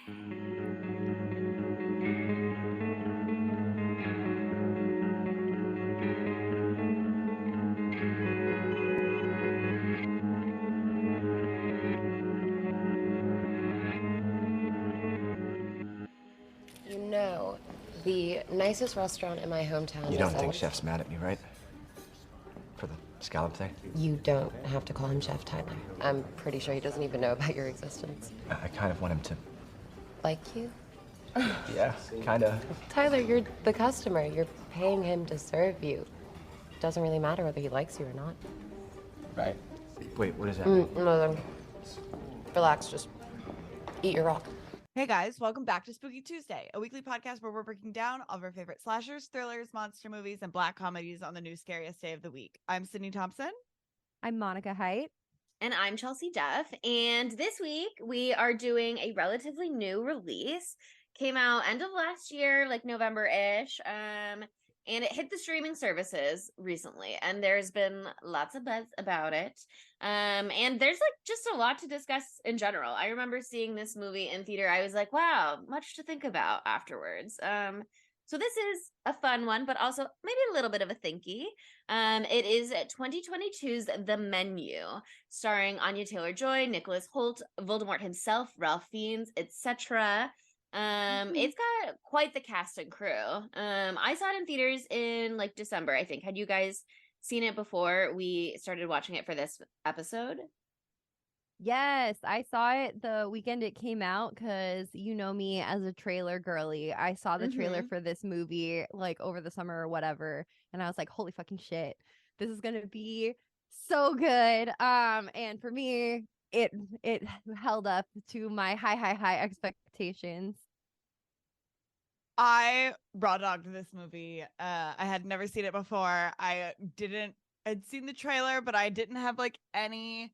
You know, the nicest restaurant in my hometown You is don't think Chef's mad at me, right? For the scallop thing? You don't have to call him Chef, Tyler. I'm pretty sure he doesn't even know about your existence. I kind of want him to. Like you? Yeah, kind of. Tyler, you're the customer. You're paying him to serve you. Doesn't really matter whether he likes you or not. Right. Wait, what does that mean? No, relax, just eat your rock. Hey guys, welcome back to Spooky Tuesday, a weekly podcast where we're breaking down all of our favorite slashers, thrillers, monster movies, and black comedies on the new scariest day of the week. I'm Sydney Thompson. I'm Monica Height. And I'm Chelsea Duff. And this week we are doing a relatively new release. Came out end of last year, like November-ish. And it hit the streaming services recently. And there's been lots of buzz about it. And there's like just a lot to discuss in general. I remember seeing this movie in theater. I was like, wow, much to think about afterwards. So this is a fun one, but also maybe a little bit of a thinky. It is 2022's The Menu, starring Anya Taylor-Joy, Nicholas Hoult, Voldemort himself, Ralph Fiennes, etc. It's got quite the cast and crew. I saw it in theaters in like December, I think. Had you guys seen it before we started watching it for this episode? Yes, I saw it the weekend it came out because you know me as a trailer girly. I saw the trailer for this movie like over the summer or whatever, and I was like, holy fucking shit, this is gonna be so good. And for me, it held up to my high expectations. I raw dogged this movie. I had never seen it before. I'd seen the trailer, but I didn't have like any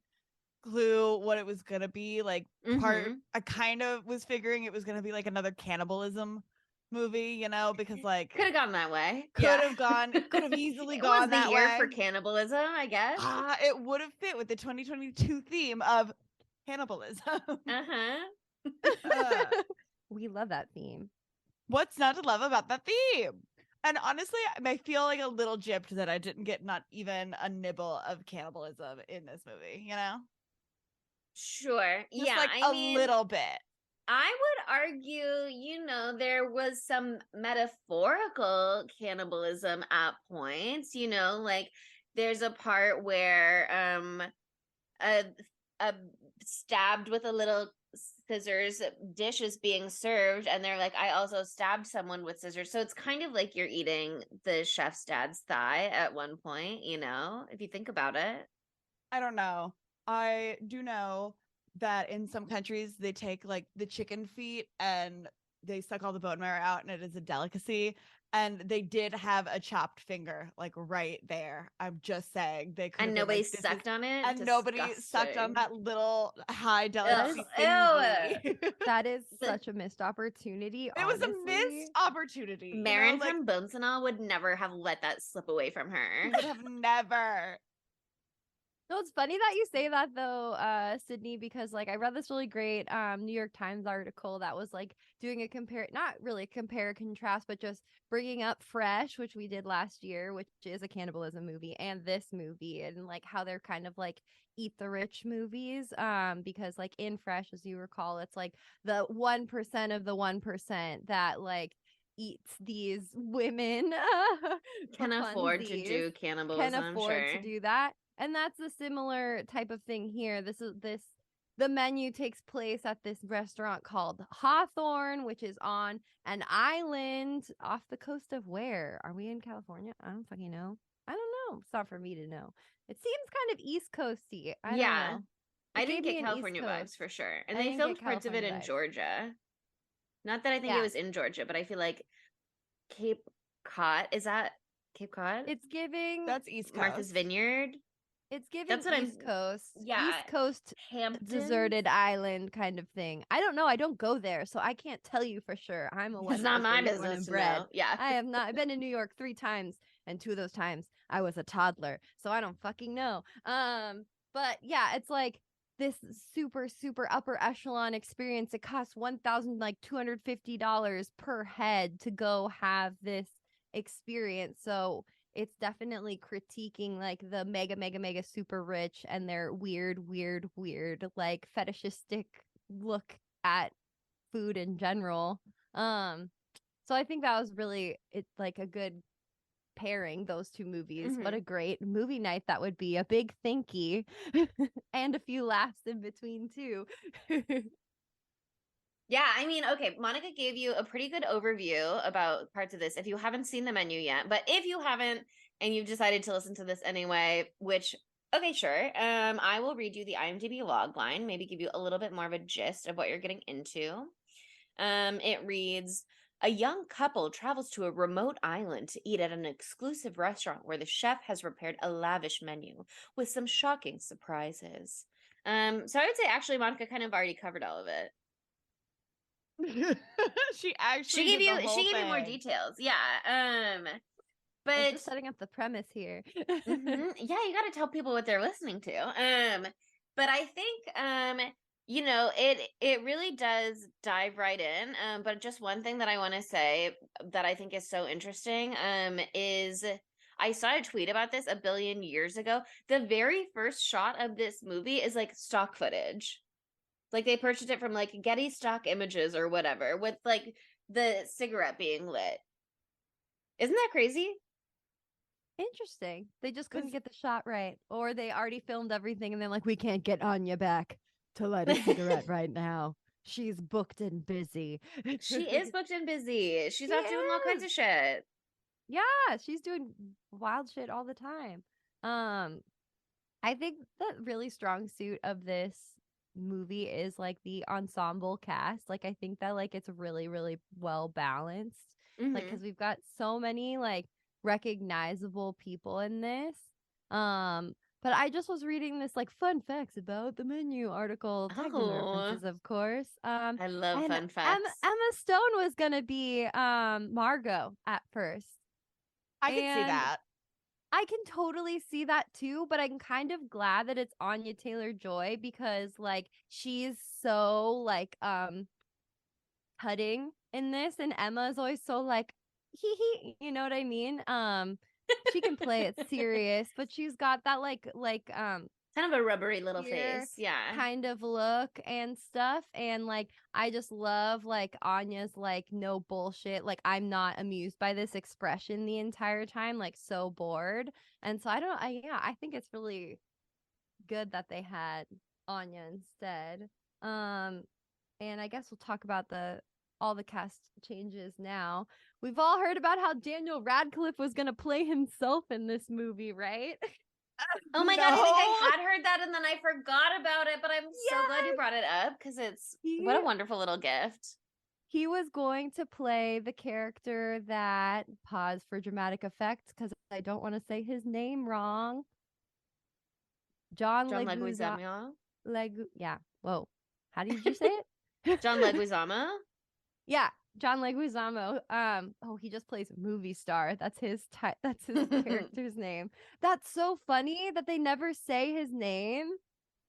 clue what it was gonna be. Like I kind of was figuring it was gonna be like another cannibalism movie, you know, because like could have gone that way. Could have easily gone that way. It was the year for cannibalism, I guess. It would have fit with the 2022 theme of cannibalism. We love that theme. What's not to love about that theme? And honestly, I feel like a little gypped that I didn't get not even a nibble of cannibalism in this movie, you know? Sure. Just like a little bit. I would argue, you know, there was some metaphorical cannibalism at points, you know, like there's a part where a stabbed with a little scissors dish is being served and they're like, I also stabbed someone with scissors. So it's kind of like you're eating the chef's dad's thigh at one point, you know, if you think about it. I don't know. I do know that in some countries they take like the chicken feet and they suck all the bone marrow out and it is a delicacy. And they did have a chopped finger like right there. I'm just saying they could. And nobody sucked on it. And nobody sucked on that little high delicacy thing. That is such a missed opportunity. It was a missed opportunity. Marin from Bones and All would never have let that slip away from her. Would have never. No, it's funny that you say that though, Sydney, because like I read this really great New York Times article that was like doing a not really compare contrast, but just bringing up Fresh, which we did last year, which is a cannibalism movie, and this movie, and like how they're kind of like eat the rich movies, because like in Fresh, as you recall, it's like the 1% of the 1% that like eats these women can afford to do cannibalism, can afford to do that. And that's a similar type of thing here. The menu takes place at this restaurant called Hawthorne, which is on an island off the coast of where? Are we in California? I don't fucking know. I don't know. It's not for me to know. It seems kind of East Coasty. I don't know. I didn't get California vibes for sure. And they filmed parts of it in Georgia. Not that I think it was in Georgia, but I feel like Cape Cod. Is that Cape Cod? It's giving. That's East Coast. Martha's Vineyard. It's giving East Coast. Yeah. East Coast Hamptons? Deserted island kind of thing. I don't know. I don't go there, so I can't tell you for sure. I'm a It's not my business to know. Yeah. I have not. I've been to New York 3 times, and 2 of those times I was a toddler, so I don't fucking know. But yeah, it's like this super super upper echelon experience. It costs $1,250 per head to go have this experience. So it's definitely critiquing like the mega mega mega super rich and their weird like fetishistic look at food in general. So I think that was really like a good pairing, those two movies. What a great movie night that would be. A big thanky and a few laughs in between too. Yeah, I mean, okay, Monica gave you a pretty good overview about parts of this if you haven't seen the menu yet. But if you haven't and you've decided to listen to this anyway, which okay, sure. I will read you the IMDb log line, maybe give you a little bit more of a gist of what you're getting into. It reads, a young couple travels to a remote island to eat at an exclusive restaurant where the chef has prepared a lavish menu with some shocking surprises. So I would say actually Monica kind of already covered all of it. She actually She did gave the whole you more thing. details. Yeah. I'm But just setting up the premise here. yeah, you got to tell people what they're listening to. But I think you know, it really does dive right in. But just one thing that I want to say that I think is so interesting is I saw a tweet about this a billion years ago. The very first shot of this movie is like stock footage. Like they purchased it from like Getty stock images or whatever with like the cigarette being lit. Isn't that crazy? Interesting. They just couldn't get the shot right, or they already filmed everything and they're like, we can't get Anya back to light a cigarette right now. She's booked and busy. She is booked and busy. She's She off doing all kinds is. of shit. Yeah, she's doing wild shit all the time. I think the really strong suit of this movie is like the ensemble cast. Like I think that like it's really really well balanced. Like Mhm. cuz we've got so many like recognizable people in this. But I just was reading this like fun facts about the menu article, tagging the Oh, references of course. I love And fun facts. Emma Stone was going to be Margot at first. I could see And that. I can totally see that too, but I'm kind of glad that it's Anya Taylor-Joy because like she's so like cutting in this, and Emma is always so like he, you know what I mean? She can play it serious, but she's got that Kind of a rubbery little here face. Yeah. kind of look and stuff. And like I just love like Anya's like no bullshit, like I'm not amused by this expression the entire time, like so bored. And so I think it's really good that they had Anya instead. And I guess we'll talk about all the cast changes now. We've all heard about how Daniel Radcliffe was going to play himself in this movie, right? Oh my God, I think No. I had heard that and then I forgot about it, but I'm so glad you Yes. brought it up because it's He- what a wonderful little gift. He was going to play the character that, pause for dramatic effect because I don't want to say his name wrong. John John Leguizamo. Leguizamo? Yeah. Whoa. How did you say it? John Leguizamo? Yeah, John Leguizamo. Oh, he just plays movie star. That's his that's his character's name. That's so funny that they never say his name.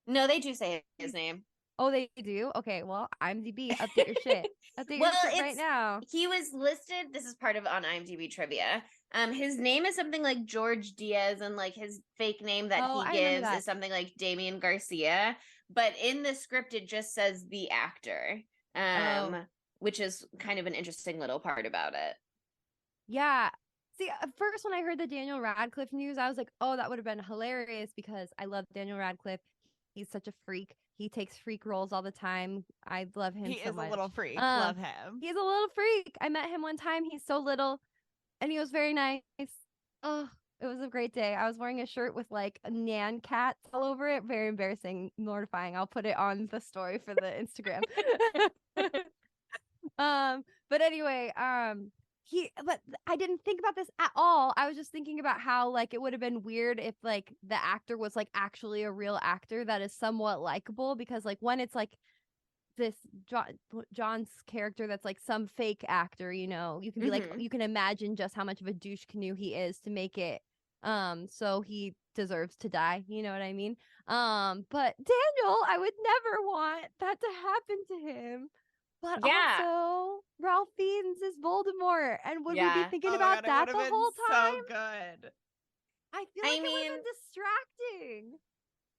No, they do say his name. Oh, they do? Okay, well, IMDb, update your shit. Update your shit right now. He was listed, this is part of on IMDb trivia. His name is something like George Diaz, and like his fake name that Oh, I he remember gives that. is something like Damian Garcia. But in the script, it just says the actor. Which is kind of an interesting little part about it. Yeah. See, at first when I heard the Daniel Radcliffe news, I was like, oh, that would have been hilarious because I love Daniel Radcliffe. He's such a freak. He takes freak roles all the time. I love him He so is much. a little freak. Love him. He's a little freak. I met him one time. He's so little and he was very nice. Oh, it was a great day. I was wearing a shirt with like Nan cats all over it. Very embarrassing, mortifying. I'll put it on the story for the Instagram. But anyway, but I didn't think about this at all. I was just thinking about how like it would have been weird if like the actor was like actually a real actor that is somewhat likable, because like when it's like this John's character that's like some fake actor, you know, you can be like, you can imagine just how much of a douche canoe he is to make it so he deserves to die. You know what I mean? But Daniel, I would never want that to happen to him. But Yeah. also, Ralph Fiennes is Voldemort, and would we be Yeah. thinking Oh my about God, it that would the have been whole time? so good. I feel I like it would mean, have been distracting.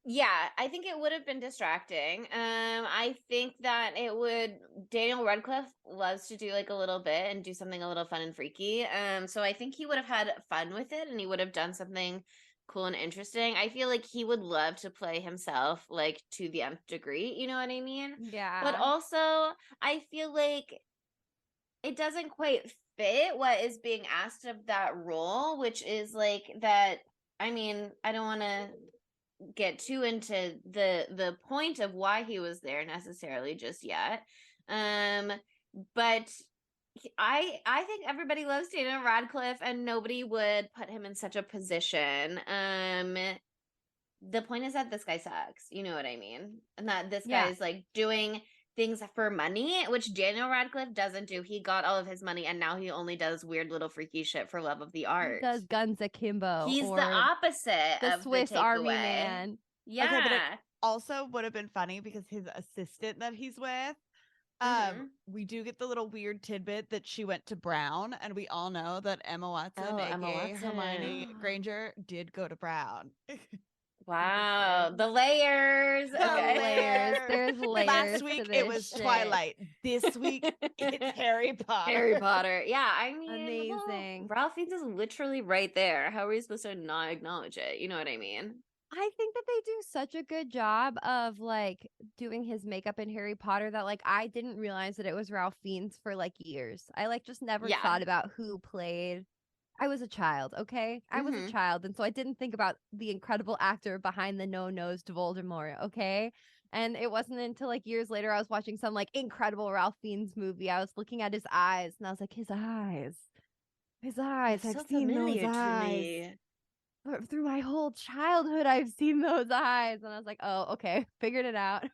yeah, I think it would have been distracting. I think that it would. Daniel Radcliffe loves to do like a little bit and do something a little fun and freaky. So I think he would have had fun with it, and he would have done something cool and interesting. I feel like he would love to play himself like to the nth degree. You know what I mean? Yeah. But also, I feel like it doesn't quite fit what is being asked of that role, which is like that. I mean, I don't want to get too into the point of why he was there necessarily just yet. But I think everybody loves Daniel Radcliffe, and nobody would put him in such a position. The point is that this guy sucks. You know what I mean? And that this guy is like doing things for money, which Daniel Radcliffe doesn't do. He got all of his money, and now he only does weird little freaky shit for love of the He art. does Guns Akimbo. He's or the opposite the of Swiss the Army takeaway. Man. Yeah. Okay, but it also would have been funny because his assistant that he's with, we do get the little weird tidbit that she went to Brown, and we all know that Emma Watson, Oh, aka Emma Watson. Hermione Granger, did go to Brown. Wow, the layers. The Okay. layers. There's layers. Last week to it this was shit. Twilight. This week it's Harry Potter. Harry Potter. Yeah, I mean, Amazing. Well, Ralph Fiennes is literally right there. How are we supposed to not acknowledge it? You know what I mean? I think that they do such a good job of like doing his makeup in Harry Potter that like I didn't realize that it was Ralph Fiennes for like years. I like just never Yeah. thought about who played. I was a child, okay? I was a Mhm. child, and so I didn't think about the incredible actor behind the no-nosed Voldemort, okay? And it wasn't until like years later I was watching some like incredible Ralph Fiennes movie. I was looking at his eyes, and I was like, his eyes. His eyes. It's I've so seen those familiar to eyes. me. Through my whole childhood, I've seen those eyes. And I was like, oh, okay. Figured it out.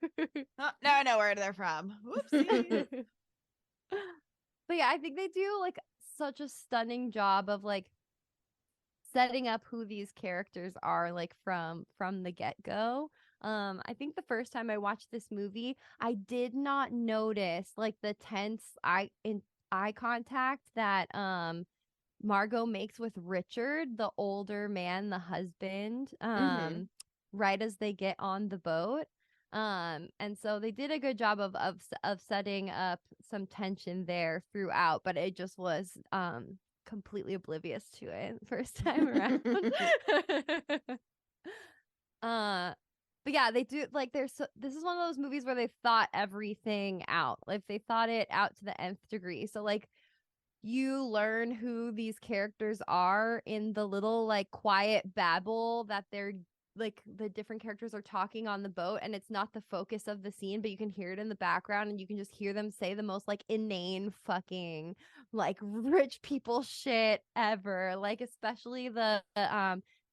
Oh, now I know where they're from. Whoopsie. But yeah, I think they do like such a stunning job of like setting up who these characters are like from the get-go. I think the first time I watched this movie, I did not notice like the tense eye contact that Margot makes with Richard, the older man, the husband, right as they get on the boat. And so they did a good job of setting up some tension there throughout, but it just was completely oblivious to it first time around. But yeah, they do like this is one of those movies where they thought everything out. Like they thought it out to the nth degree. So like you learn who these characters are in the little like quiet babble that they're like the different characters are talking on the boat, and it's not the focus of the scene, but you can hear it in the background, and you can just hear them say the most like inane fucking like rich people shit ever, like especially the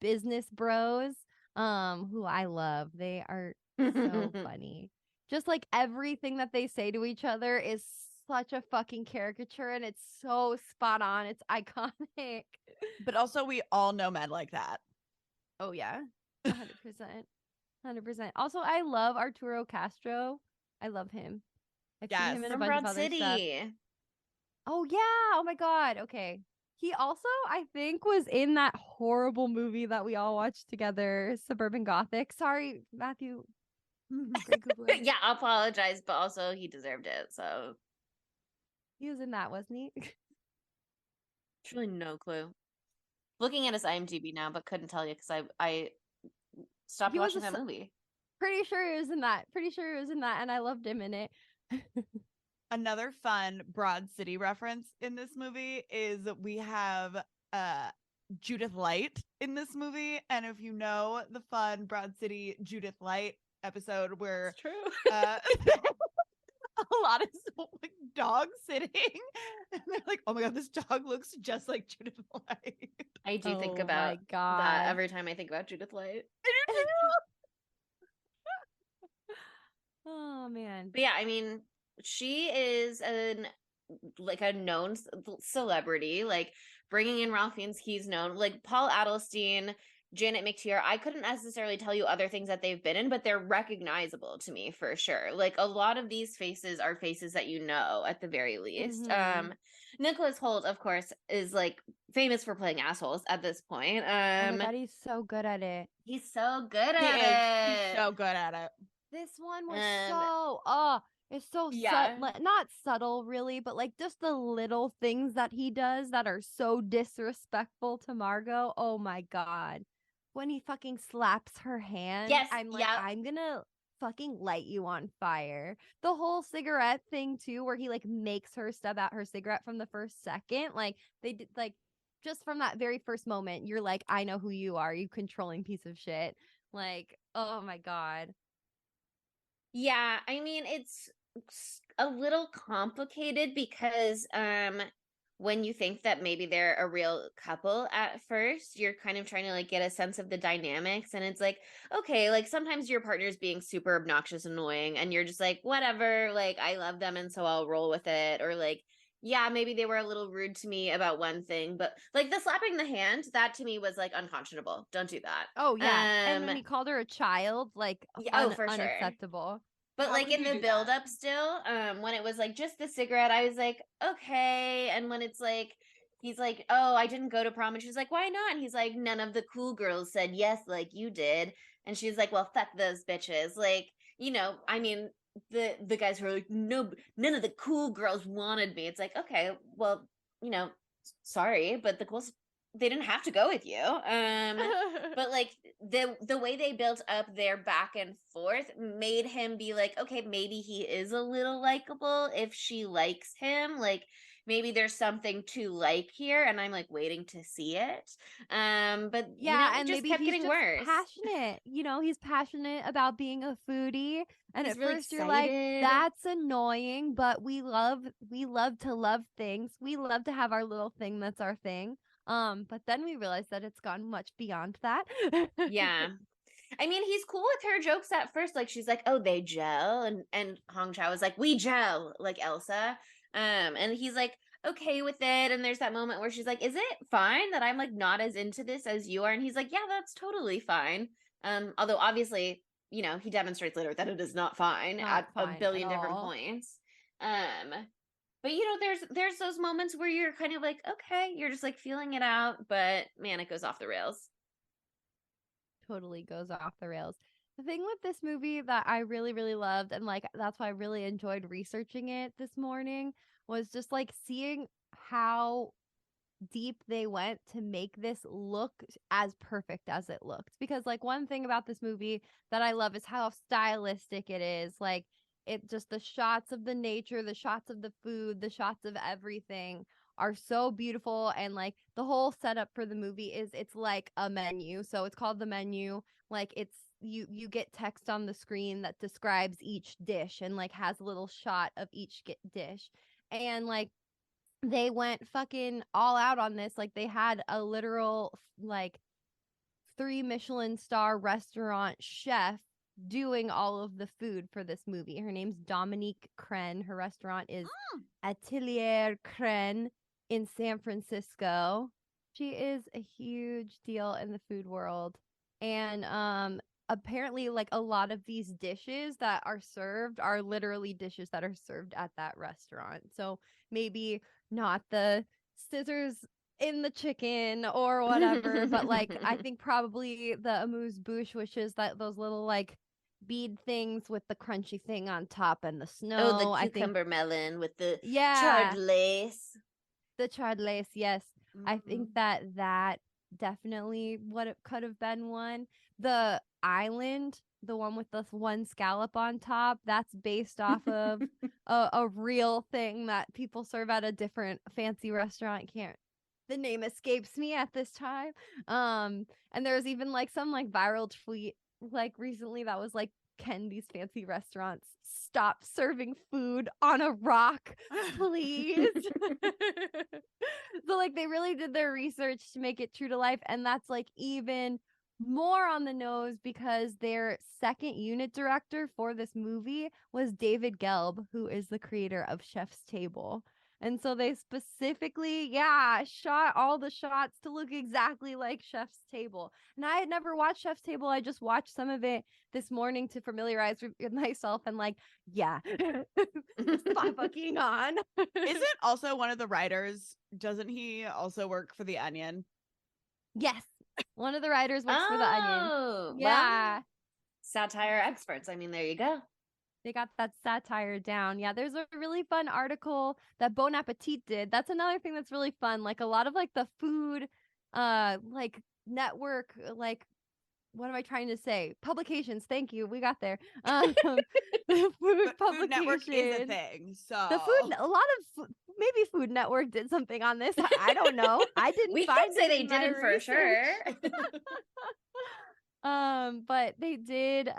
business bros who I love. They are so funny. Just like everything that they say to each other is such a fucking caricature, and it's so spot on. It's iconic. But also we all know men like that. Oh yeah. 100%. 100%. Also, I love Arturo Castro. I love him. I've seen him in a From bunch Broad of other City. stuff. Oh yeah. Oh my god. Okay. He also, I think, was in that horrible movie that we all watched together, Suburban Gothic. Sorry, Matthew. Great Googler. Yeah, I apologize, but also he deserved it. So He was in that, wasn't he? truly no clue. Looking at his IMDb now, but couldn't tell you because I stopped He was watching a that movie. Pretty sure he was in that. Pretty sure he was in that, and I loved him in it. Another fun Broad City reference in this movie is we have Judith Light in this movie. And if you know the fun Broad City Judith Light episode where It's true. a lot of like dogs sitting and they're like, oh my god, this dog looks just like Judith Light. I do think Oh about my God. that every time I think about Judith Light. Oh man. But yeah, I mean, she is a known celebrity. Like bringing in Ralph Fiennes, he's known. Like Paul Adelstein Janet McTeer, I couldn't necessarily tell you other things that they've been in, but they're recognizable to me for sure. Like a lot of these faces are faces that you know at the very least. Nicholas Hoult, of course, is like famous for playing assholes at this point. Oh my God, he's so good at it. He's so good He at is. it. He's so good at it. This one was it's so Yeah. not subtle really, but like just the little things that he does that are so disrespectful to Margot. Oh my God. When he fucking slaps her hand, Yes, I'm like, yeah. I'm gonna fucking light you on fire. The whole cigarette thing too, where he like makes her stub out her cigarette from the first second. Like they did like just from that very first moment, you're like, I know who you are, you controlling piece of shit. Like, oh my God. Yeah, I mean it's a little complicated because when you think that maybe they're a real couple at first, you're kind of trying to like get a sense of the dynamics and it's like, okay, like sometimes your partner's being super obnoxious, annoying and you're just like, whatever, like I love them and so I'll roll with it or like yeah, maybe they were a little rude to me about one thing, but like the slapping the hand, that to me was like unconscionable. Don't do that. Oh yeah. And when he called her a child, like Oh, for sure. unacceptable. But How like could in you the do build that? up still, when it was like just the cigarette, I was like, okay. And when it's like he's like, oh, I didn't go to prom, and she's like, why not? And he's like, none of the cool girls said yes like you did. And she's like, well, fuck those bitches. Like, you know, I mean, the guys who are like, no, none of the cool girls wanted me. It's like, okay, well, you know, sorry, but the girls they didn't have to go with you. But like the way they built up their back and forth made him be like, okay, maybe he is a little likable if she likes him. Like maybe there's something to like here, and I'm like waiting to see it. But Yeah, you know, it and just maybe kept he's getting just worse. passionate. You know, he's passionate about being a foodie. And He's at really first you're like, excited. that's annoying, but we love to love things. We love to have our little thing that's our thing. But then we realize that it's gone much beyond that. Yeah. I mean, he's cool with her jokes at first. Like she's like, "Oh, they gel," and Hong Chao is like, "We gel," like Elsa. And he's like, okay with it. And there's that moment where she's like, "Is it fine that I'm like not as into this as you are?" And he's like, "Yeah, that's totally fine." Although obviously, you know, he demonstrates later that it is not fine Not at a fine at billion different all. points. But you know, there's those moments where you're kind of like, okay, you're just like feeling it out, but man, it goes off the rails. Totally goes off the rails. The thing with this movie that I really, really loved, and like that's why I really enjoyed researching it this morning, was just like seeing how deep they went to make this look as perfect as it looked. Because like one thing about this movie that I love is how stylistic it is. Like it just the shots of the nature, the shots of the food, the shots of everything are so beautiful, and like the whole setup for the movie is it's like a menu. So it's called the menu. Like it's you get text on the screen that describes each dish and like has a little shot of each dish. And like they went fucking all out on this. Like they had a literal like 3 Michelin star restaurant chef doing all of the food for this movie. Her name's Dominique Crenn. Her restaurant is Atelier Crenn in San Francisco. She is a huge deal in the food world. And apparently like a lot of these dishes that are served are literally dishes that are served at that restaurant. So maybe not the scissors in the chicken or whatever, but like I think probably the amuse bouche, which is that those little like bead things with the crunchy thing on top and the snow. Oh, the I think cucumber melon with the charred yeah, lace. the charred lace. Yes, I think Mhm. that definitely what it could have been one. The island, the one with the one scallop on top, that's based off of a real thing that people serve at a different fancy restaurant. Can't the name escapes me at this time. And there's even like some like viral tweet like recently that was like, can these fancy restaurants stop serving food on a rock, please? So like they really did their research to make it true to life, and that's like even more on the nose because their second unit director for this movie was David Gelb, who is the creator of Chef's Table. And so they specifically, shot all the shots to look exactly like Chef's Table. And I had never watched Chef's Table. I just watched some of it this morning to familiarize with myself. And like, yeah, spot fucking on. Isn't also one of the writers, doesn't he also work for The Onion? Yes. One of the writers works for The Onion. Oh, Yeah. well, satire experts. I mean, there you go. They got that satire down. Yeah, there's a really fun article that Bon Appetit did. That's another thing that's really fun. Like a lot of like the food like network, like what am I trying to say? Publications. Thank you. We got there. The food But Food Network is a publication. thing, so The food, a lot of maybe Food Network did something on this. I don't know. I didn't We find can say it they in my didn't for research. sure. But they did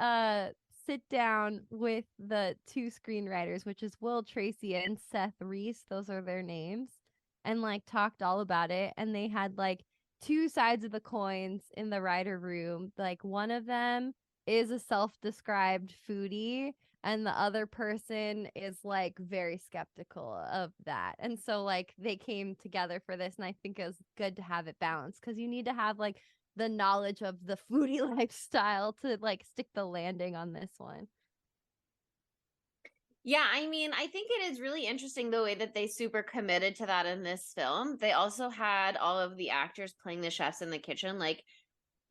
sit down with the two screenwriters, which is Will Tracy and Seth Reese. Those are their names, and like talked all about it. And they had like two sides of the coins in the writer room. Like one of them is a self-described foodie, and the other person is like very skeptical of that. And so like they came together for this, and I think it was good to have it balanced because you need to have like the knowledge of the foodie lifestyle to like stick the landing on this one. Yeah, I mean, I think it is really interesting the way that they super committed to that in this film. They also had all of the actors playing the chefs in the kitchen, like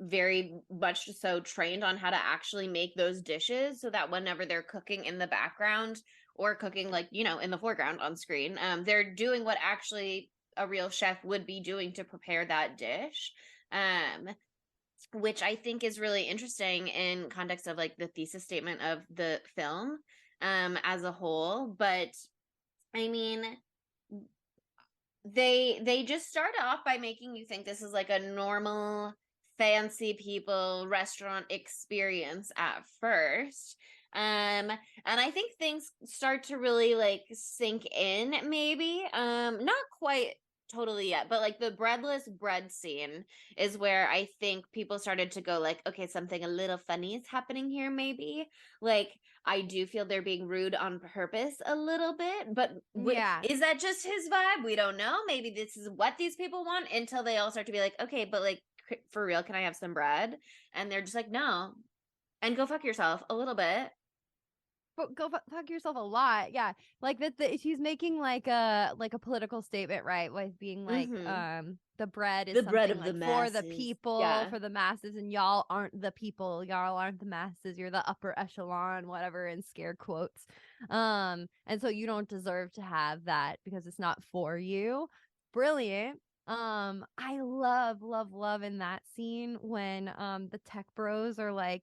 very much so trained on how to actually make those dishes so that whenever they're cooking in the background or cooking like, you know, in the foreground on screen, they're doing what actually a real chef would be doing to prepare that dish. Which I think is really interesting in context of like the thesis statement of the film as a whole. But I mean, they just started off by making you think this is like a normal fancy people restaurant experience at first. And I think things start to really like sink in, maybe not quite totally yet, but like the breadless bread scene is where I think people started to go like, okay, something a little funny is happening here, maybe. Like I do feel they're being rude on purpose a little bit, but Yeah. is that just his vibe? We don't know. Maybe this is what these people want until they all start to be like, okay, but like for real, can I have some bread? And they're just like, no. And go fuck yourself a little bit. But go fuck yourself a lot. Yeah. Like that he's making like a political statement, right? With being like the bread is The something bread of like the for the masses. people, Yeah. for the masses, and y'all aren't the people, y'all aren't the masses, you're the upper echelon, whatever, in scare quotes. And so you don't deserve to have that because it's not for you. Brilliant. I love in that scene when the tech bros are like,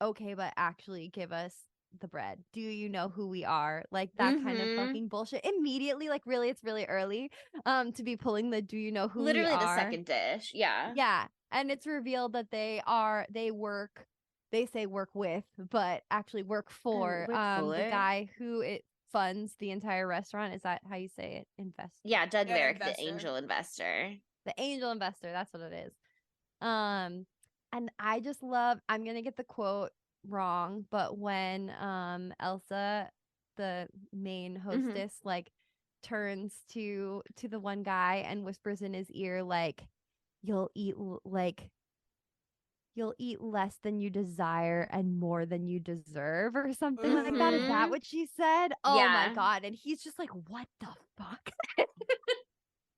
okay, but actually give us the bread. Do you know who we are? Like that kind of fucking bullshit. Immediately, like really, it's really early to be pulling the do you know who Literally we are? the second dish. Yeah. Yeah. And it's revealed that they say work with, but actually work for the guy who it funds the entire restaurant. Is that how you say it? Invest. Yeah, Doug Yeah, Varick, the investor. angel investor. The angel investor, that's what it is. And I just love, I'm gonna get the quote wrong, but when Elsa, the main hostess, like turns to the one guy and whispers in his ear like, you'll eat less than you desire and more than you deserve, or something like that. Is that what she said? Oh my Yeah. god. And he's just like, what the fuck?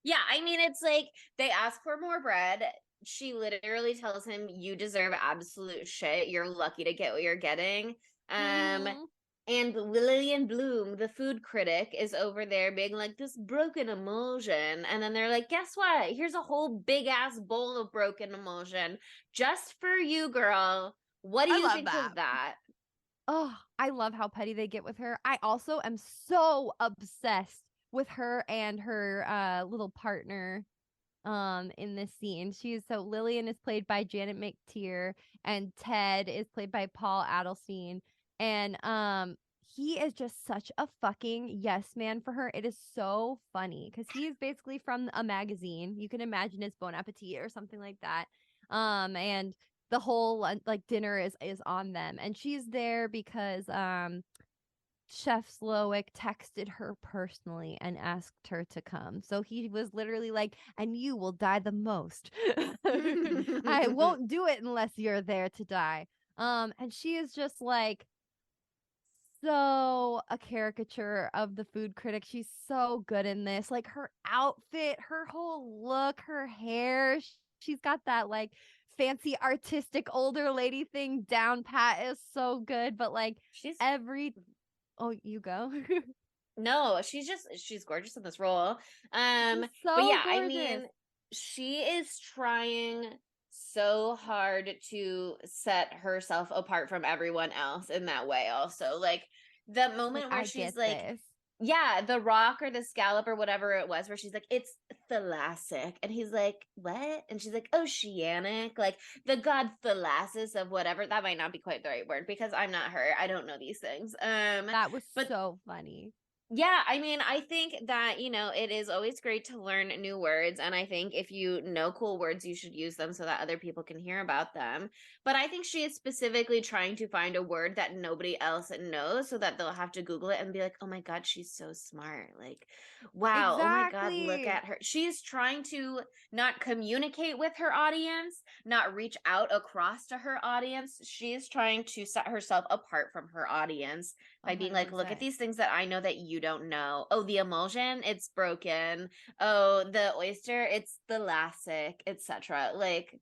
Yeah, I mean, it's like they ask for more bread. She literally tells him, you deserve absolute shit. You're lucky to get what you're getting. And Lillian Bloom, the food critic, is over there being like, this broken emulsion. And then they're like, guess what? Here's a whole big ass bowl of broken emulsion just for you, girl. What do you think of that? Oh, I love how petty they get with her. I also am so obsessed with her and her little partner in this scene. So Lillian is played by Janet McTeer and Ted is played by Paul Adelstein. And he is just such a fucking yes man for her. It is so funny because he is basically from a magazine. You can imagine it's Bon Appetit or something like that. And the whole like dinner is on them, and she's there because Chef Slowick texted her personally and asked her to come. So he was literally like, and you will die the most. I won't do it unless you're there to die. And she is just like so a caricature of the food critic. She's so good in this. Like her outfit, her whole look, her hair. She's got that like fancy artistic older lady thing down pat. Is so good. But like She's every oh, you go. no, she's gorgeous in this role. She's so But yeah, I gorgeous. mean, she is trying so hard to set herself apart from everyone else in that way also. Like the moment Like, where I she's get like, this. yeah, the rock or the scallop or whatever it was, where she's like, it's thalassic. And he's like, what? And she's like, oceanic, like the god Thalasis of whatever. That might not be quite the right word because I'm not her. I don't know these things. That was But so funny. yeah, I mean, I think that, it is always great to learn new words. And I think if you know cool words, you should use them so that other people can hear about them. But I think she is specifically trying to find a word that nobody else knows so that they'll have to Google it and be like, oh my God, she's so smart. Like, wow, oh my God, look Exactly. at her. She's trying to not communicate with her audience, not reach out across to her audience. She is trying to set herself apart from her audience by being like, look at 100%. these things that I know that you don't know. Oh, the emulsion, it's broken. Oh, the oyster, it's thalassic, etc. Like,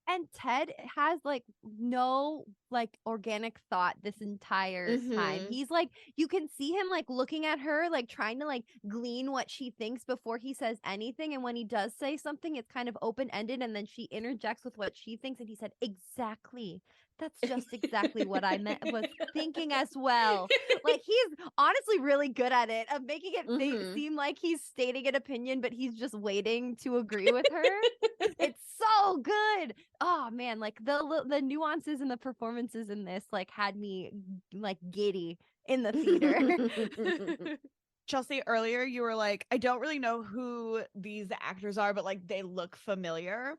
And Ted has like no like organic thought this entire time. mm-hmm. He's like, you can see him like looking at her, like trying to like glean what she thinks before he says anything. And when he does say something, it's kind of open ended. And then she interjects with what she thinks. And he said, exactly. That's just exactly what I was thinking as well. Like he's honestly really good at it of making it Mm-hmm. seem like he's stating an opinion, but he's just waiting to agree with her. It's so good. Oh man, like the nuances and the performances in this like had me like giddy in the theater. Chelsea, earlier you were like, I don't really know who these actors are, but like they look familiar.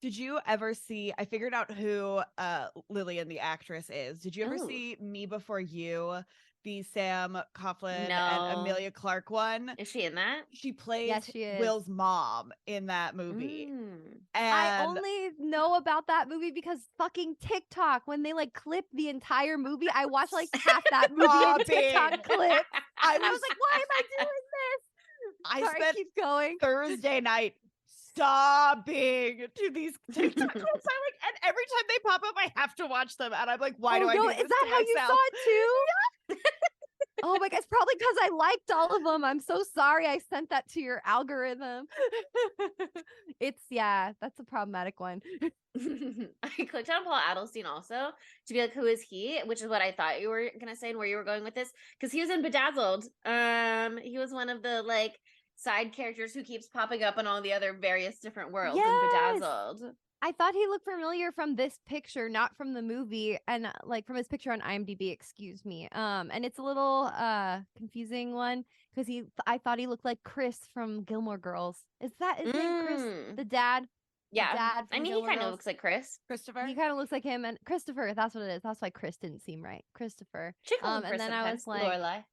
Did you ever see, I figured out who Lillian the actress is. Did you ever Oh, see Me Before You, the Sam Coughlin and no. Amelia Clark one? Is she in that? She plays Yes, she is. Will's mom in that movie. Mm. I And only know about that movie because fucking TikTok, when they like clip the entire movie, I watched like half that movie in TikTok Sobbing. clips. I And I was was like, why am I doing this? I Sorry, spent keep going. Thursday night sobbing to these TikTok clips. I like, and every time they pop up, I have to watch them. And I'm like, why do I no, do is this that to how you myself? saw it too? Oh my God, it's probably because I liked all of them. I'm so sorry I sent that to your algorithm. That's a problematic one. I clicked on Paul Adelstein also to be like, who is he? Which is what I thought you were gonna say and where you were going with this. Because he was in Bedazzled. He was one of the like side characters who keeps popping up in all the other various different worlds in Yes! Bedazzled. I thought he looked familiar from this picture, not from the movie, and like from his picture on IMDb, excuse me. And it's a little confusing one because I thought he looked like Chris from Gilmore Girls. Is that his name, Chris? The dad? Yeah. Dad I from mean, he Gilmore kind of Girls? looks like Chris. Christopher? He kind of looks like him, and Christopher, that's what it is. That's why Chris didn't seem right. Christopher. She calls him And Chris then I was sometimes. like, Lorelai.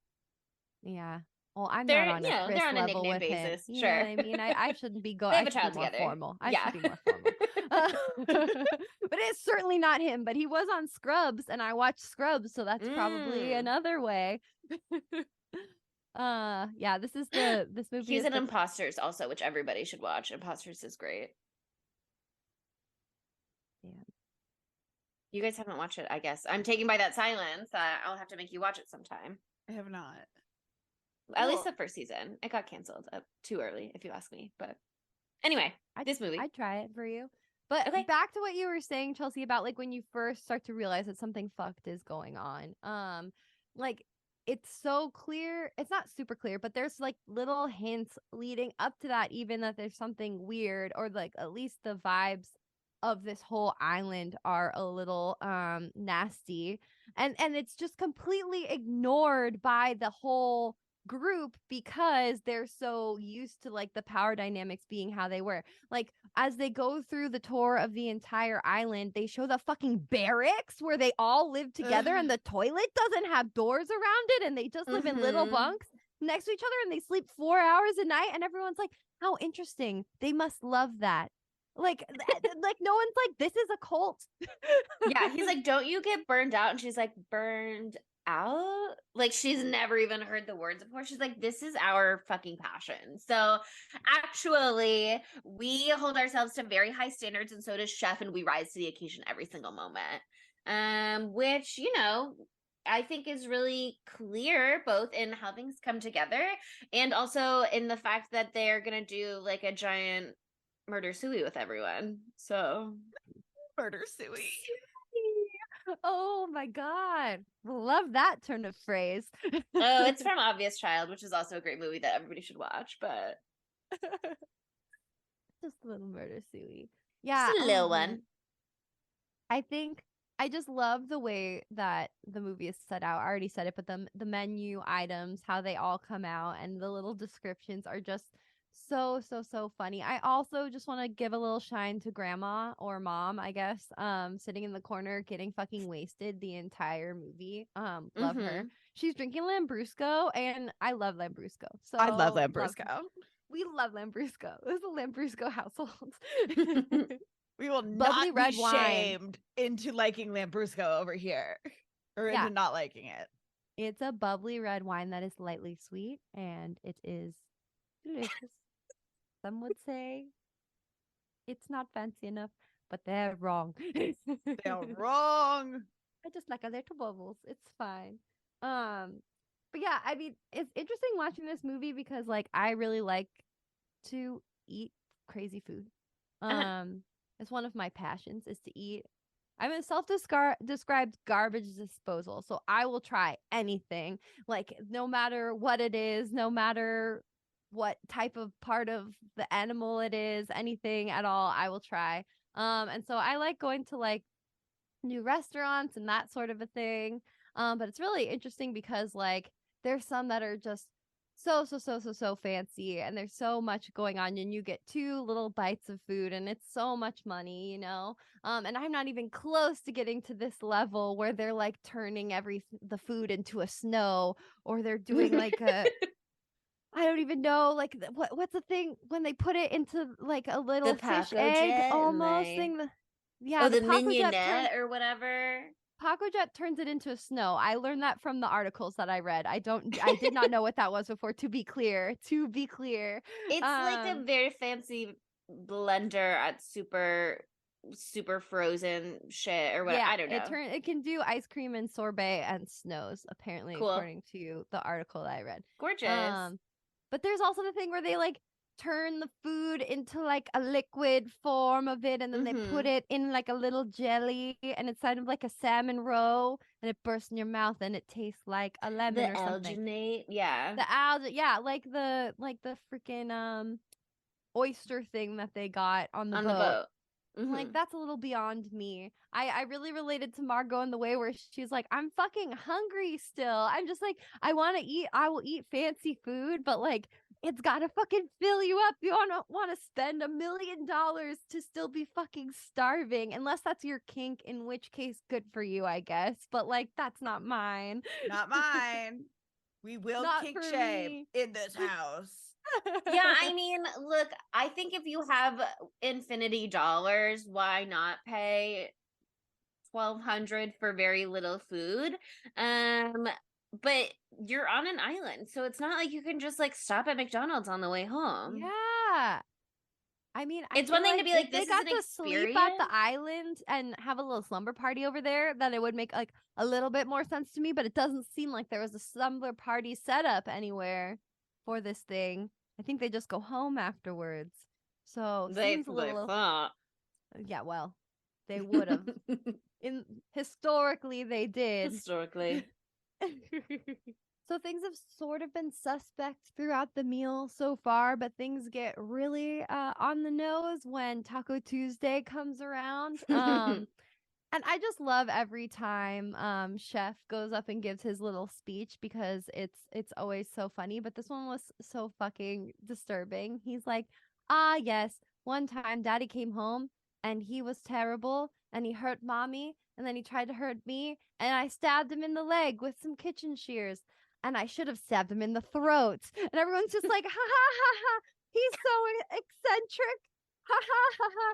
yeah. Well, I'm They're, not on a Chris they're on a level nickname with him. basis. You Sure. know what I mean? I shouldn't be going. They I have a should be child more together. formal. I Yeah. should be more formal. But it's certainly not him. But he was on Scrubs, and I watched Scrubs, so that's probably Mm. another way. Yeah. This movie. He's is in the Imposters also, which everybody should watch. Imposters is great. Yeah. You guys haven't watched it, I guess. I'm taken by that silence. I'll have to make you watch it sometime. I have not. At least the first season. It got canceled too early, if you ask me. But anyway, this movie. I'd try it for you. But Okay. back to what you were saying, Chelsea, about like when you first start to realize that something fucked is going on. Like it's so clear. It's not super clear, but there's like little hints leading up to that, even that there's something weird, or like at least the vibes of this whole island are a little nasty. And it's just completely ignored by the whole group because they're so used to like the power dynamics being how they were. Like as they go through the tour of the entire island, they show the fucking barracks where they all live together and the toilet doesn't have doors around it and they just live in little bunks next to each other and they sleep 4 hours a night and everyone's like, how interesting. They must love that. Like no one's like, this is a cult. Yeah, he's like, don't you get burned out? And she's like, burned out? Like she's never even heard the words before. She's like, this is our fucking passion. So actually, we hold ourselves to very high standards, and so does Chef, and we rise to the occasion every single moment. Which, you know, I think is really clear both in how things come together and also in the fact that they're gonna do like a giant murder suey with everyone. So Murder suey. Oh my god. Love that turn of phrase. Oh, it's from Obvious Child, which is also a great movie that everybody should watch, but just a little murder suey. Yeah. just a little one. I think I just love the way that the movie is set out. I already said it, but the menu items, how they all come out, and the little descriptions are just so funny. I also just want to give a little shine to grandma or mom, I guess, sitting in the corner getting fucking wasted the entire movie. Love her. She's drinking Lambrusco, and I love Lambrusco. So I love Lambrusco. We love Lambrusco. This is a Lambrusco household. We will Bubbly not red be wine. shamed into liking Lambrusco over here, or Yeah. into not liking it. It's a bubbly red wine that is lightly sweet, and it is delicious. Some would say it's not fancy enough, but they're wrong. They're wrong. I just like a little bubbles. It's fine. But yeah, I mean, it's interesting watching this movie because like I really like to eat crazy food. It's one of my passions is to eat. I'm a self-described garbage disposal, so I will try anything, like no matter what it is, no matter what type of part of the animal it is, anything at all, I will try. And so I like going to like new restaurants and that sort of a thing. But it's really interesting because like there's some that are just so fancy and there's so much going on and you get 2 little bites of food and it's so much money, you know. And I'm not even close to getting to this level where they're like turning the food into a snow, or they're doing like a I don't even know, like what's the thing when they put it into like a little fish egg almost thing. Yeah, the the Paco Jet mignonette or whatever. Paco Jet turns it into a snow. I learned that from the articles that I read. I did not know what that was before. To be clear, it's like a very fancy blender at super frozen shit or what. Yeah, I don't know. It can do ice cream and sorbet and snows apparently, Cool. according to the article that I read. Gorgeous. But there's also the thing where they like turn the food into like a liquid form of it and then they put it in like a little jelly and it's kind of like a salmon roe and it bursts in your mouth and it tastes like a lemon or something. Alginate, yeah. The algae, yeah, like the freaking oyster thing that they got on the boat. Like that's a little beyond me. I really related to Margot in the way where she's like, I'm fucking hungry still. I'm just like, I want to eat. I will eat fancy food, but like, it's gotta fucking fill you up. You don't want to spend $1 million to still be fucking starving, unless that's your kink, in which case, good for you, I guess. But like, that's not mine. Not mine. We will kink shame in this house. Yeah, I mean, look, I think if you have infinity dollars, why not pay $1,200 for very little food? But you're on an island, so it's not like you can just like stop at McDonald's on the way home. Yeah. I mean, it's one thing to be like, this they got is an to experience. sleep at the island and have a little slumber party over there, that it would make like a little bit more sense to me, but it doesn't seem like there was a slumber party set up anywhere for this thing. I think they just go home afterwards. So seems a little. Yeah, well, they would have. Historically, they did. Historically. So things have sort of been suspect throughout the meal so far, but things get really on the nose when Taco Tuesday comes around. And I just love every time Chef goes up and gives his little speech because it's always so funny, but this one was so fucking disturbing. He's like, "Ah, yes, one time Daddy came home and he was terrible and he hurt Mommy and then he tried to hurt me and I stabbed him in the leg with some kitchen shears and I should have stabbed him in the throat." And everyone's just like, "Ha ha ha ha. He's so eccentric." Ha ha ha ha.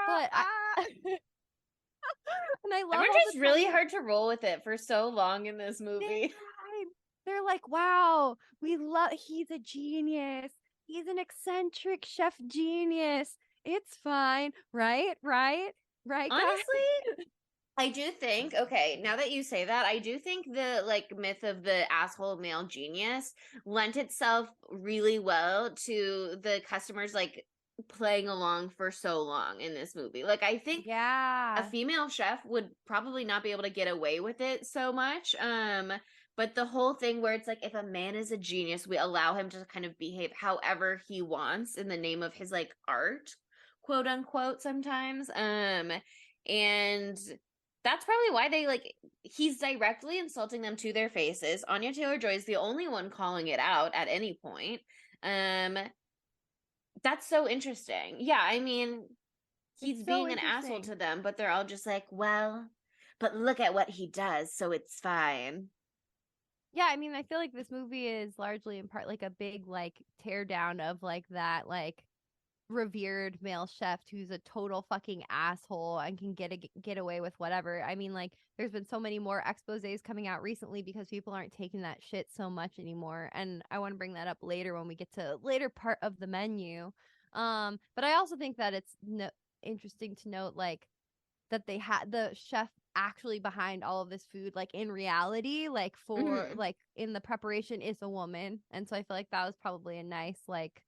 But I and I love Everyone all just the really time hard to roll with it for so long in this they movie. tried. They're like, wow, we love, he's a genius. He's an eccentric chef genius. It's fine. Right? Right? Right, guys? Honestly, I do think, okay, now that you say that, I do think the like myth of the asshole male genius lent itself really well to the customers like playing along for so long in this movie. Like I think a Yeah. female chef would probably not be able to get away with it so much. But the whole thing where it's like if a man is a genius, we allow him to kind of behave however he wants in the name of his like art, quote unquote, sometimes. And that's probably why they like he's directly insulting them to their faces. Anya Taylor-Joy is the only one calling it out at any point. That's so interesting. Yeah, I mean, he's It's so being an asshole interesting. to them, but they're all just like, well, but look at what he does, so it's fine. Yeah, I mean, I feel like this movie is largely in part like a big like tear down of like that like revered male chef who's a total fucking asshole and can get away with whatever. I mean, like there's been so many more exposés coming out recently because people aren't taking that shit so much anymore. And I want to bring that up later when we get to later part of the menu. But I also think that it's interesting to note like that they had the chef actually behind all of this food like in reality like for Mhm. like in the preparation is a woman, and so I feel like that was probably a nice like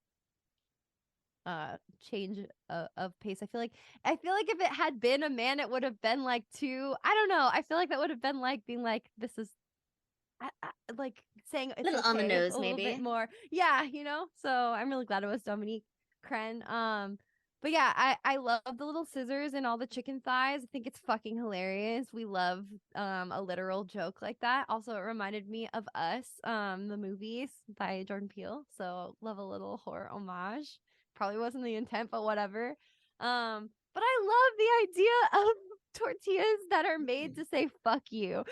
change of pace. I feel like if it had been a man it would have been like too, I don't know, I feel like that would have been like being like this is like saying A it's little on the okay nose, a little bit maybe. more. Yeah, so I'm really glad it was Dominique Crenn. But yeah, I love the little scissors and all the chicken thighs. I think it's fucking hilarious. We love a literal joke like that. Also, it reminded me of Us, the movies by Jordan Peele. So love a little horror homage. Probably wasn't the intent, but whatever. But I love the idea of tortillas that are made to say fuck you.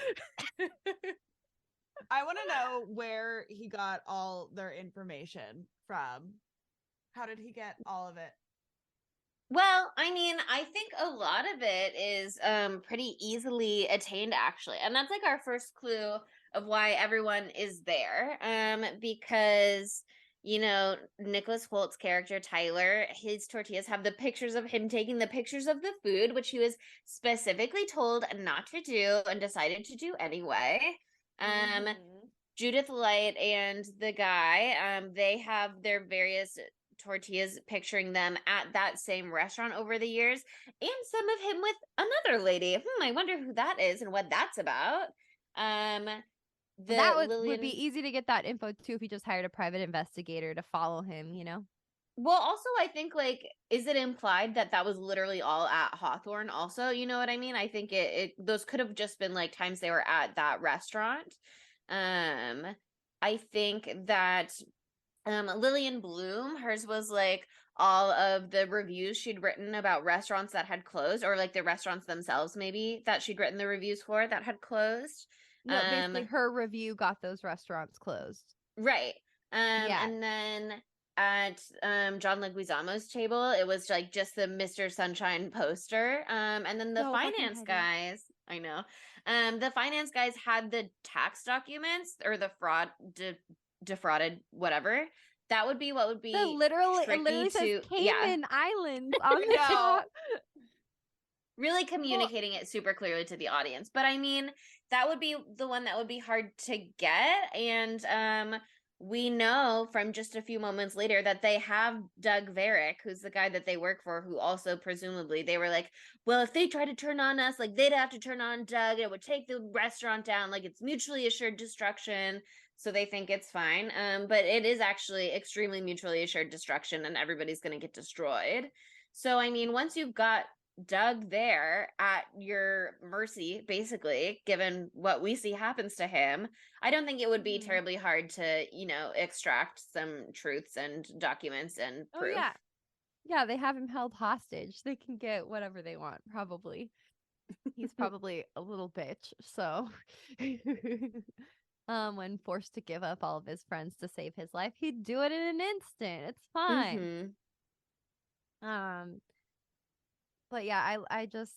I want to know where he got all their information from. How did he get all of it? Well, I mean, I think a lot of it is pretty easily attained actually. And that's like our first clue of why everyone is there. Because Nicholas Holt's character Tyler, his tortillas have the pictures of him taking the pictures of the food, which he was specifically told not to do and decided to do anyway. Judith Light and the guy, they have their various tortillas picturing them at that same restaurant over the years, and some of him with another lady. I wonder who that is and what that's about. The That would be Lillian. easy to get that info too if you just hired a private investigator to follow him. Well, also, I think like, is it implied that that was literally all at Hawthorne? Also, you know what I mean? I think it those could have just been like times they were at that restaurant. I think that Lillian Bloom, hers was like all of the reviews she'd written about restaurants that had closed, or like the restaurants themselves, maybe that she'd written the reviews for that had closed. No, basically her review got those restaurants closed. Right. Yeah. And then at John Leguizamo's table, it was like just the Mr. Sunshine poster. And then the So fucking finance petty. guys, I know. The finance guys had the tax documents or the defrauded whatever. That would be what would be It literally tricky says to Cayman Islands on the No. top. really communicating it super clearly to the audience. But I mean, that would be the one that would be hard to get. And we know from just a few moments later that they have Doug Varick, who's the guy that they work for, who also presumably they were like, well, if they try to turn on us, like they'd have to turn on Doug. It would take the restaurant down. Like it's mutually assured destruction. So they think it's fine. But it is actually extremely mutually assured destruction and everybody's going to get destroyed. So, I mean, once you've got Doug there at your mercy, basically, given what we see happens to him, I don't think it would be terribly hard to, extract some truths and documents and Oh proof. yeah. Yeah, they have him held hostage. They can get whatever they want, probably. He's probably a little bitch, so when forced to give up all of his friends to save his life, he'd do it in an instant. It's fine. But yeah, I just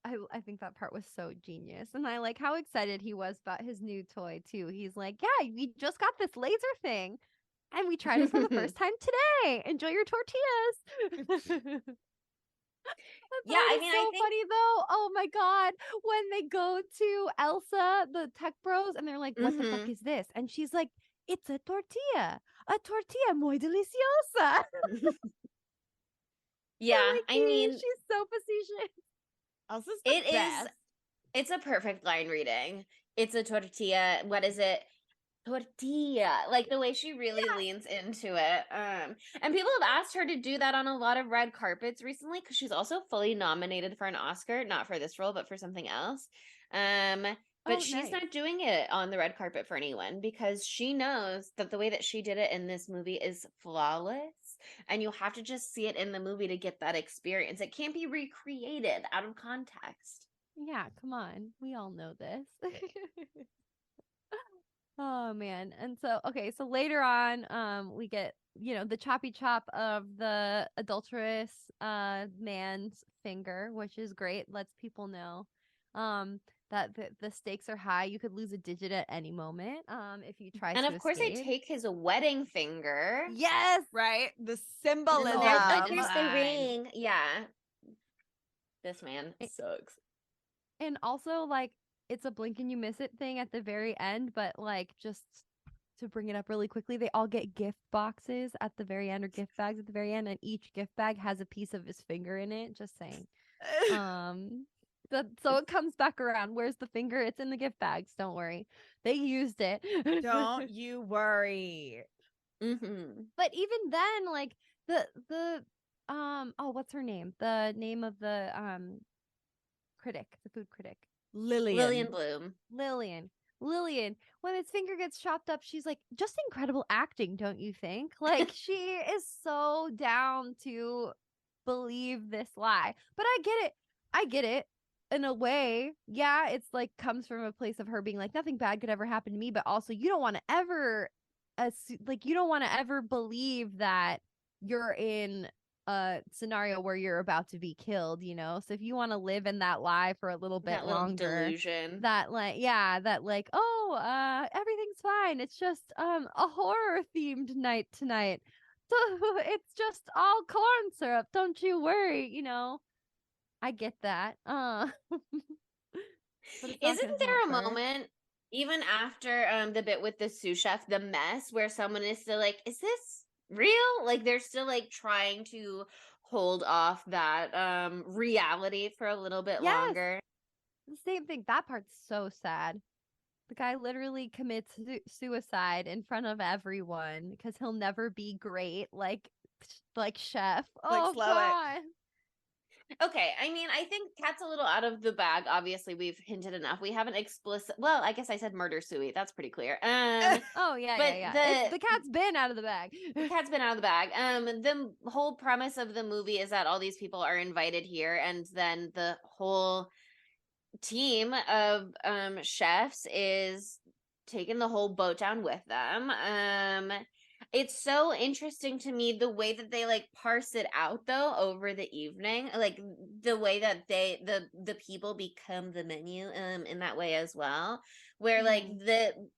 I think that part was so genius. And I like how excited he was about his new toy too. He's like, "Yeah, we just got this laser thing and we tried it for the first time today. Enjoy your tortillas." Yeah, I mean, so I think funny though. Oh my god, when they go to Elsa, the tech bros, and they're like, "What the fuck is this?" And she's like, "It's a tortilla muy deliciosa." yeah, Like, I mean, she's so facetious. Elsa's the it is. best. It's a perfect line reading. It's a tortilla. What is it? Tortilla. Like the way she really leans into it. And people have asked her to do that on a lot of red carpets recently because she's also fully nominated for an Oscar, not for this role, but for something else. But she's not doing it on the red carpet for anyone because she knows that the way that she did it in this movie is flawless. And you have to just see it in the movie to get that experience. It can't be recreated out of context. Yeah, come on. We all know this. Oh man. And so okay, so later on, we get, the choppy chop of the adulterous man's finger, which is great. Lets people know that the stakes are high. You could lose a digit at any moment if you try And to of course, they escape. take his wedding finger. Yes. Right? The And symbolism. there's like, the here's the behind. ring. Yeah. This man sucks. And also, like, it's a blink and you miss it thing at the very end, but like, just to bring it up really quickly, they all get gift boxes at the very end, or gift bags at the very end, and each gift bag has a piece of his finger in it. Just saying. So it comes back around. Where's the finger? It's in the gift bags. Don't worry, they used it. Don't you worry. But even then, like the oh, what's her name? The name of the critic, the food critic. Lillian Bloom. Lillian, when his finger gets chopped up, she's like, just incredible acting, don't you think? Like, she is so down to believe this lie. But I get it in a way. Yeah, it's like comes from a place of her being like, nothing bad could ever happen to me, but also you don't want to ever believe that you're in a scenario where you're about to be killed, so if you want to live in that lie for a little bit That little longer, delusion. that like oh, everything's fine, it's just a horror themed night tonight, so it's just all corn syrup, don't you worry, I get that. But Isn't there a moment even after the bit with the sous chef, the mess, where someone is still like, is this real? Like they're still like trying to hold off that reality for a little bit longer. The same thing. That part's so sad. The guy literally commits suicide in front of everyone because he'll never be great like chef. Oh god. Okay, I mean, I think cat's a little out of the bag. Obviously, we've hinted enough. We haven't well, I guess I said murder suey. That's pretty clear. Oh yeah, but the cat's been out of the bag. The cat's been out of the bag. The whole premise of the movie is that all these people are invited here, and then the whole team of chefs is taking the whole boat down with them. It's so interesting to me the way that they like parse it out though over the evening, like the way that the people become the menu in that way as well, where like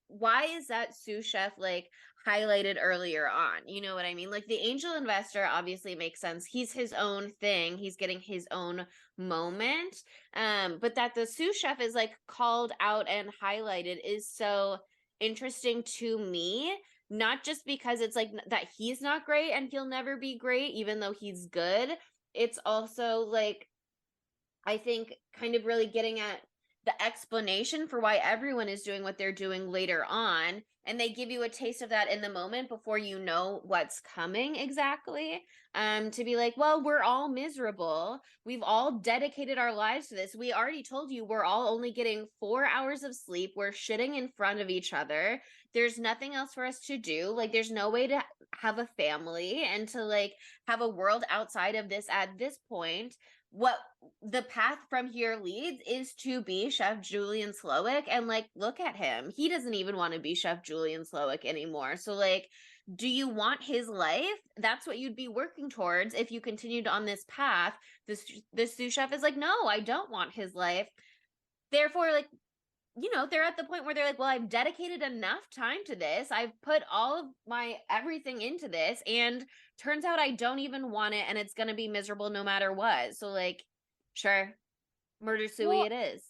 why is that sous chef like highlighted earlier on, you know what I mean? Like the angel investor obviously makes sense, he's his own thing, he's getting his own moment, but that the sous chef is like called out and highlighted is so interesting to me, not just because it's like that he's not great and he'll never be great even though he's good, it's also like I think kind of really getting at the explanation for why everyone is doing what they're doing later on, and they give you a taste of that in the moment before you know what's coming exactly. To be like, well, we're all miserable, we've all dedicated our lives to this, we already told you we're all only getting 4 hours of sleep, we're shitting in front of each other, there's nothing else for us to do, like there's no way to have a family and to like have a world outside of this at this point. What the path from here leads is to be Chef Julian Slowik, and like look at him, he doesn't even want to be Chef Julian Slowik anymore. So like, do you want his life? That's what you'd be working towards if you continued on this path. This sous chef is like, no, I don't want his life. Therefore, like, you know, they're at the point where they're like, well, I've dedicated enough time to this, I've put all of my everything into this, and turns out I don't even want it, and it's gonna be miserable no matter what. So like, sure, murder suey Well, it is.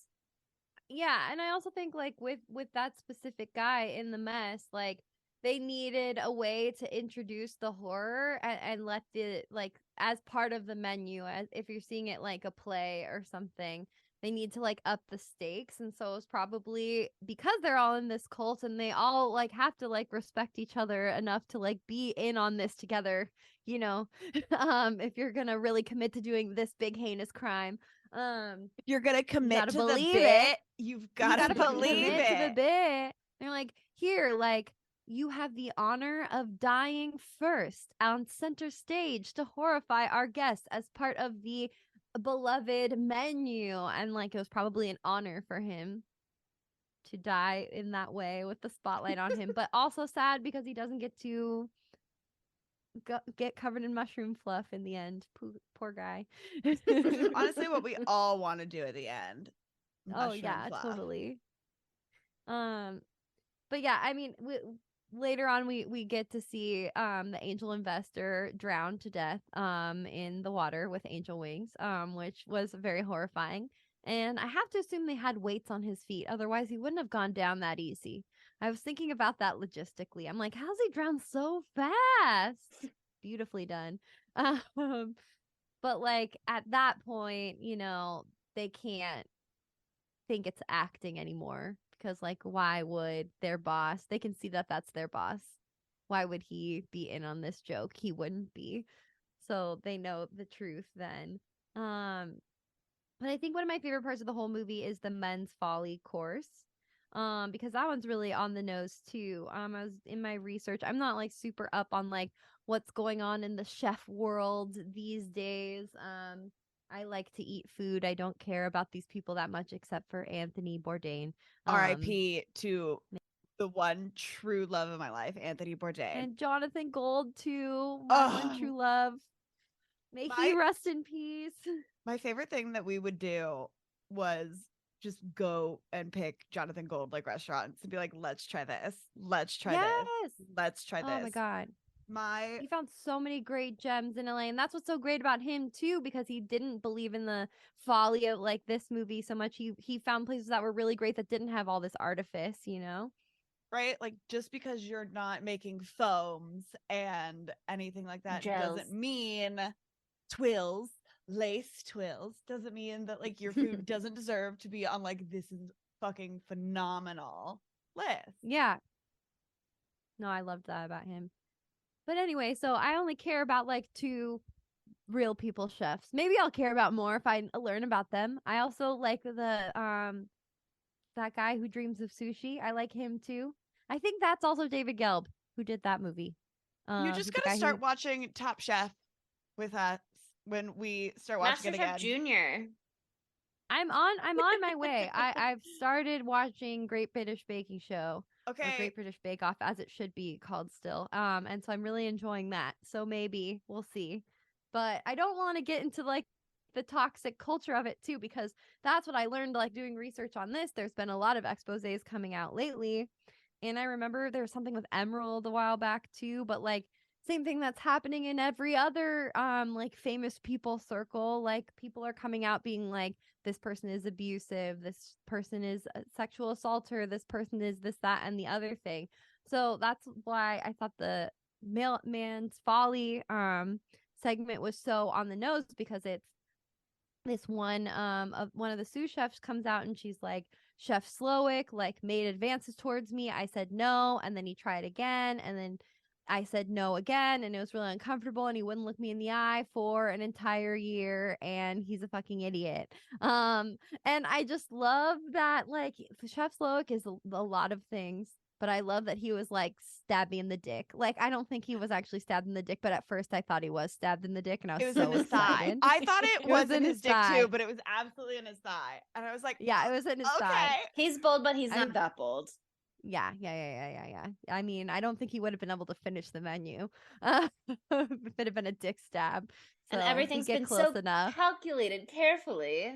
yeah, and I also think like with that specific guy in the mess, like they needed a way to introduce the horror and let the like as part of the menu, as if you're seeing it like a play or something, they need to like up the stakes. And so it's probably because they're all in this cult and they all like have to like respect each other enough to like be in on this together, you know. If you're gonna really commit to doing this big heinous crime, If you're gonna commit gotta to the believe bit, it. you've You gotta gotta believe commit to the it. bit. They're like, here, like, you have the honor of dying first on center stage to horrify our guests as part of the beloved menu. And like, it was probably an honor for him to die in that way with the spotlight on him, but also sad because he doesn't get to get covered in mushroom fluff in the end. Poor guy. Honestly, what we all want to do at the end. Oh Mushroom yeah, fluff. totally. Um, but yeah, I mean, later on we get to see the angel investor drown to death in the water with angel wings, which was very horrifying. And I have to assume they had weights on his feet, otherwise he wouldn't have gone down that easy. I was thinking about that logistically. I'm like, how's he drown so fast? Beautifully done. Um, but like at that point, you know, they can't think it's acting anymore because like why would their boss, they can see that that's their boss, why would he be in on this joke? He wouldn't be. So they know the truth then. But I think one of my favorite parts of the whole movie is the men's folly course, because that one's really on the nose too. I was in my research, I'm not like super up on like what's going on in the chef world these days. I like to eat food. I don't care about these people that much except for Anthony Bourdain. R.I.P. to the one true love of my life, Anthony Bourdain. And Jonathan Gold too. My one true love. May he rest in peace. My favorite thing that we would do was just go and pick Jonathan Gold like restaurants and be like, let's try this. Let's try this. Let's try this. Oh my God. He found so many great gems in LA, and that's what's so great about him too, because he didn't believe in the folly of like this movie so much. He found places that were really great that didn't have all this artifice, you know? Right? Like just because you're not making foams and anything like that doesn't mean twills, lace twills, doesn't mean that like your food doesn't deserve to be on like this is fucking phenomenal list. Yeah. No, I loved that about him. But anyway, so I only care about like 2 real people chefs. Maybe I'll care about more if I learn about them. I also like the that guy who dreams of sushi. I like him too. I think that's also David Gelb who did that movie. You just gotta start watching Top Chef with us when we start watching Master it again. Chef Junior. I'm on my way. I've started watching Great British Baking Show. Okay. Or Great British Bake Off, as it should be called still. And so I'm really enjoying that. So maybe we'll see. But I don't want to get into like the toxic culture of it too, because that's what I learned like doing research on this. There's been a lot of exposés coming out lately. And I remember there was something with Emerald a while back too, but like same thing that's happening in every other like famous people circle. Like people are coming out being like, this person is abusive, this person is a sexual assaulter, this person is this, that, and the other thing. So that's why I thought the man's folly segment was so on the nose, because it's this one of one of the sous chefs comes out and she's like, Chef Slowick like made advances towards me. I said no, and then he tried again, and then I said no again, and it was really uncomfortable, and he wouldn't look me in the eye for an entire year, and he's a fucking idiot. And I just love that, like, Chef Slowick is a lot of things, but I love that he was like stabbed me in the dick. Like, I don't think he was actually stabbed in the dick, but at first I thought he was stabbed in the dick, and I It was was so in his thigh. excited. I thought it was in his dick thigh. too, but it was absolutely in his thigh. And I was like, Yeah, it was in his thigh. okay. He's bold, but he's I- not that bold. Yeah. I mean, I don't think he would have been able to finish the menu if it had been a dick stab. So And everything's he'd get been close so enough. calculated carefully.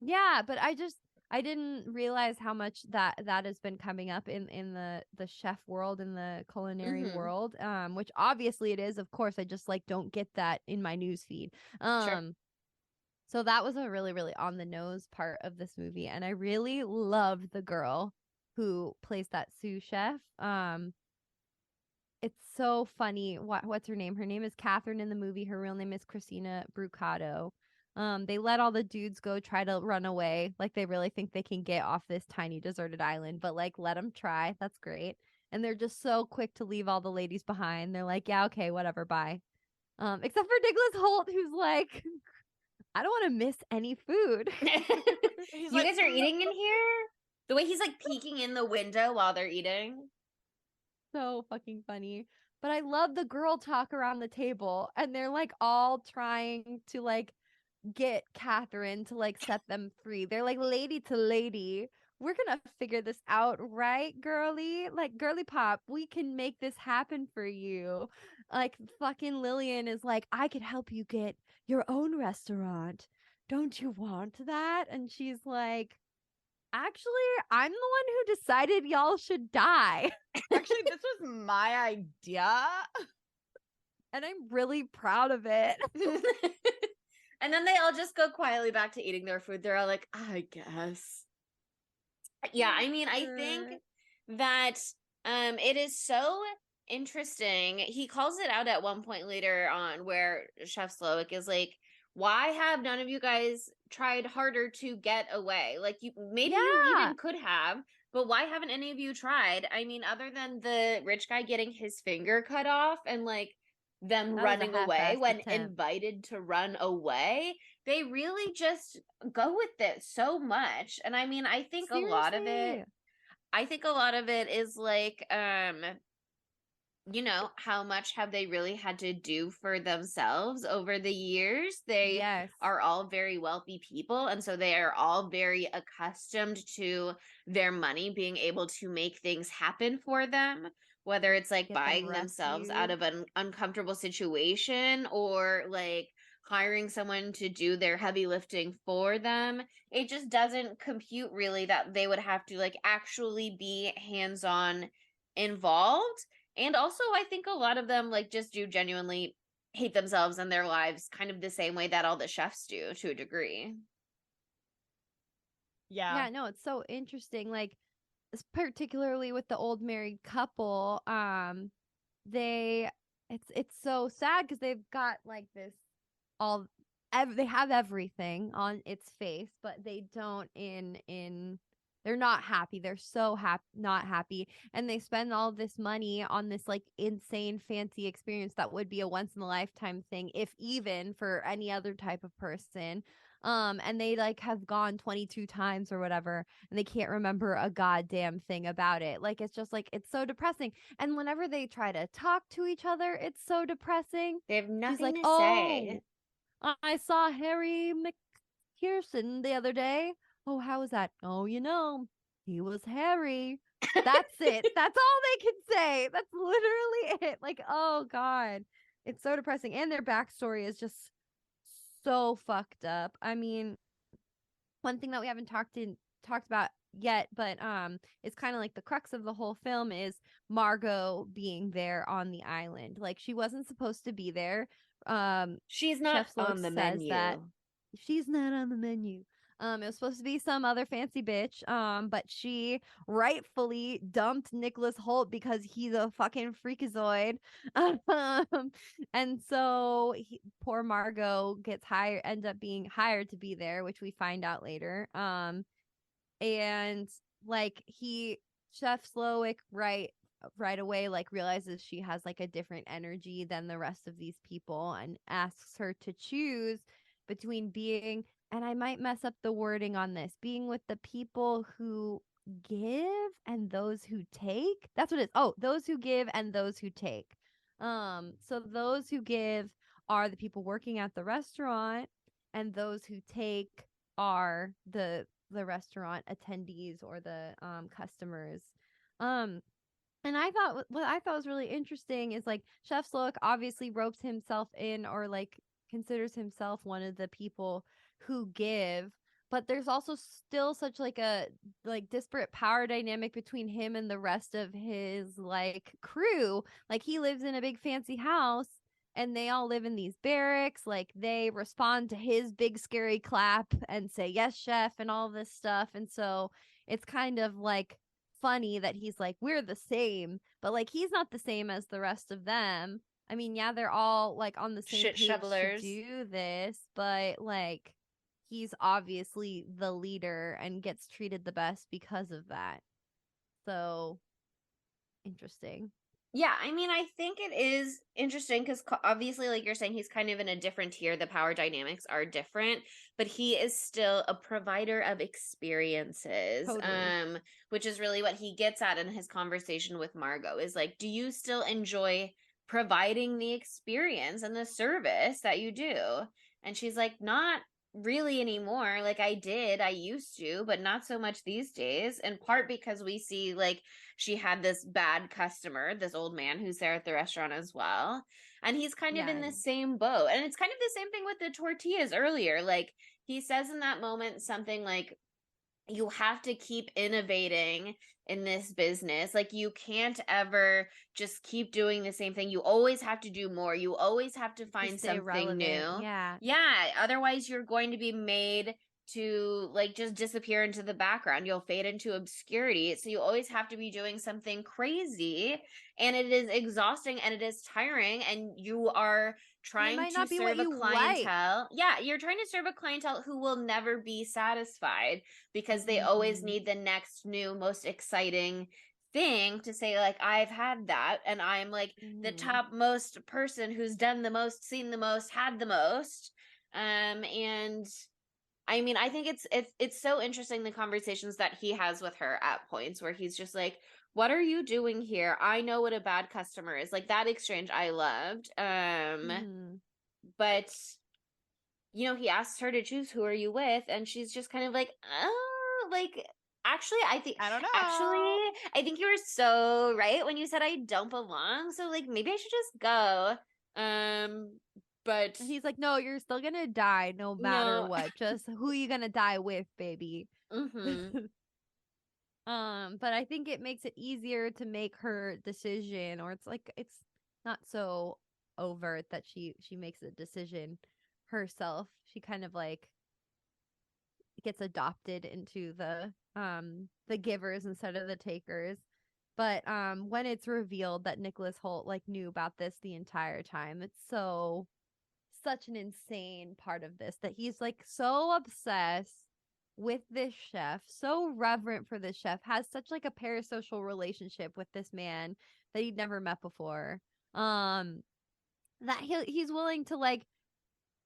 Yeah, but I didn't realize how much that has been coming up in the chef world, in the culinary Mhm. world. Which obviously it is. Of course, I just like don't get that in my news feed. Sure. So that was a really, really on the nose part of this movie, and I really loved the girl who plays that sous chef. It's so funny. What's her name? Her name is Catherine in the movie. Her real name is Christina Brucato. They let all the dudes go try to run away. Like, they really think they can get off this tiny deserted island, but like, let them try. That's great. And they're just so quick to leave all the ladies behind. They're like, yeah, okay, whatever, bye. Except for Nicholas Holt, who's like, I don't want to miss any food. He's You like, guys are eating in here? The way he's like peeking in the window while they're eating. So fucking funny. But I love the girl talk around the table, and they're like all trying to like get Catherine to like set them free. They're like, lady to lady, we're gonna figure this out, right, girly? Like, girly pop, we can make this happen for you. Like, fucking Lillian is like, I could help you get your own restaurant. Don't you want that? And she's like, actually, I'm the one who decided y'all should die. actually, this was my idea. And I'm really proud of it. And then they all just go quietly back to eating their food. They're all like, I guess. Yeah, I mean, I think that it is so interesting. He calls it out at one point later on where Chef Slowick is like, why have none of you guys tried harder to get away? Like, you maybe you Yeah. even could have, but why haven't any of you tried? I mean, other than the rich guy getting his finger cut off and like them That was a running away half-assed when attempt. invited to run away, they really just go with it so much. And I mean, I think a lot of Seriously. it is like you know, how much have they really had to do for themselves over the years? They Yes. are all very wealthy people, and so they are all very accustomed to their money being able to make things happen for them, whether it's like Get them buying themselves out rescued. of an uncomfortable situation or like hiring someone to do their heavy lifting for them. It just doesn't compute really that they would have to like actually be hands-on involved. And also, I think a lot of them like just do genuinely hate themselves and their lives kind of the same way that all the chefs do to a degree. Yeah. Yeah, no, it's so interesting. Like, particularly with the old married couple, they it's so sad because they've got like this all they have everything on its face, but they don't in they're not happy. They're so not happy, and they spend all this money on this like insane fancy experience that would be a once in a lifetime thing, if even for any other type of person. And they like have gone 22 times or whatever, and they can't remember a goddamn thing about it. Like, it's just like, it's so depressing. And whenever they try to talk to each other, it's so depressing. They have She's nothing like, to oh, say. I saw Harry McPherson the other day. Oh, how was that? Oh, you know, he was Harry. That's it. That's all they can say. That's literally it. Like, oh God. It's so depressing. And their backstory is just so fucked up. I mean, one thing that we haven't talked about yet, but it's kind of like the crux of the whole film, is Margot being there on the island. Like, she wasn't supposed to be there. She's not Chef Sloak on the says menu. that she's not on the menu. It was supposed to be some other fancy bitch, but she rightfully dumped Nicholas Holt because he's a fucking freakazoid. And so poor Margot ends up being hired to be there, which we find out later. And like Chef Slowick right away like realizes she has like a different energy than the rest of these people and asks her to choose between being, and I might mess up the wording on this, being with the people who give and those who take. That's what it is. Oh, those who give and those who take. So those who give are the people working at the restaurant, and those who take are the restaurant attendees or the customers. And I thought what I thought was really interesting is like Chef Slowick obviously ropes himself in or like considers himself one of the people who give, but there's also still such like a like disparate power dynamic between him and the rest of his like crew. Like he lives in a big fancy house and they all live in these barracks. Like they respond to his big scary clap and say yes chef and all this stuff. And so it's kind of like funny that he's like we're the same, but like he's not the same as the rest of them. I mean, yeah, they're all like on the same Shit page shovelers. to do this, but like he's obviously the leader and gets treated the best because of that. So interesting. Yeah, I mean, I think it is interesting because obviously, like you're saying, he's kind of in a different tier. The power dynamics are different, but he is still a provider of experiences. Totally. Which is really what he gets at in his conversation with Margot is like, do you still enjoy providing the experience and the service that you do? And she's like, not really anymore. Like I used to, but not so much these days. In part because we see like she had this bad customer, this old man who's there at the restaurant as well. And he's kind of in the same boat. And it's kind of the same thing with the tortillas earlier. Like he says in that moment something like, you have to keep innovating in this business. Like you can't ever just keep doing the same thing. You always have to do more. You always have to find something relevant. new. Yeah. Yeah. Otherwise you're going to be made to like just disappear into the background. You'll fade into obscurity. So you always have to be doing something crazy, and it is exhausting and it is tiring, and you are trying to serve a clientele. Yeah, you're trying to serve a clientele who will never be satisfied because they always need the next new most exciting thing to say like I've had that and I'm like the top most person who's done the most, seen the most, had the most. And I mean, I think it's so interesting the conversations that he has with her at points where he's just like, what are you doing here? I know what a bad customer is. Like that exchange I loved. But you know, he asks her to choose who are you with, and she's just kind of like, oh, like actually I don't know. Actually, I think you were so right when you said I don't belong. So like maybe I should just go. But and he's like, no, you're still gonna die no matter what. Just who you gonna die with, baby. But I think it makes it easier to make her decision, or it's like it's not so overt that she makes a decision herself. She kind of like gets adopted into the givers instead of the takers. But when it's revealed that Nicholas Holt like knew about this the entire time, it's such an insane part of this that he's like so obsessed with this chef, so reverent for this chef, has such like a parasocial relationship with this man that he'd never met before. That he's willing to like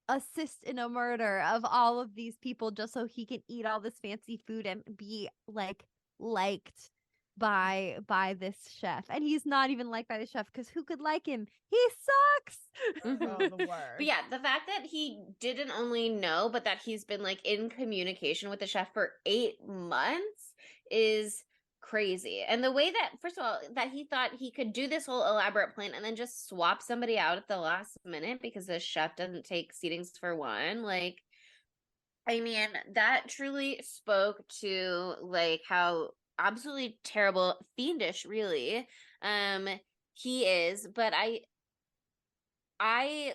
assist in a murder of all of these people just so he can eat all this fancy food and be like liked by this chef. And he's not even liked by the chef because who could like him? He sucks. Oh, the worst. But yeah, the fact that he didn't only know, but that he's been like in communication with the chef for 8 months is crazy. And the way that, first of all, that he thought he could do this whole elaborate plan and then just swap somebody out at the last minute because the chef doesn't take seatings for one, like, I mean, that truly spoke to like how absolutely terrible, fiendish, really, he is. But I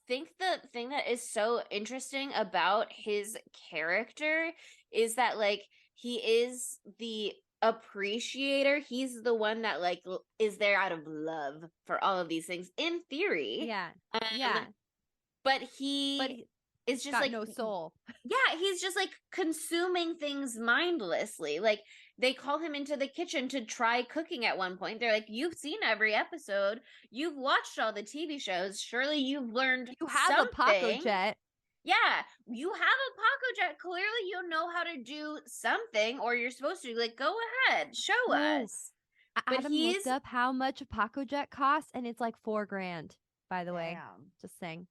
think the thing that is so interesting about his character is that like he is the appreciator. He's the one that like is there out of love for all of these things in theory. Yeah. Um, Yeah. but But he is just got like no soul. yeah, he's just like consuming things mindlessly. Like they call him into the kitchen to try cooking at one point. They're like, "You've seen every episode. You've watched all the TV shows. Surely you've learned You have something." a Paco jet. Yeah, you have a Paco jet. Clearly, you know how to do something, or you're supposed to. Like, go ahead, show Oh, us. But Adam he's looked up how much a Paco jet costs, and it's like $4,000. By the way, Damn. just saying.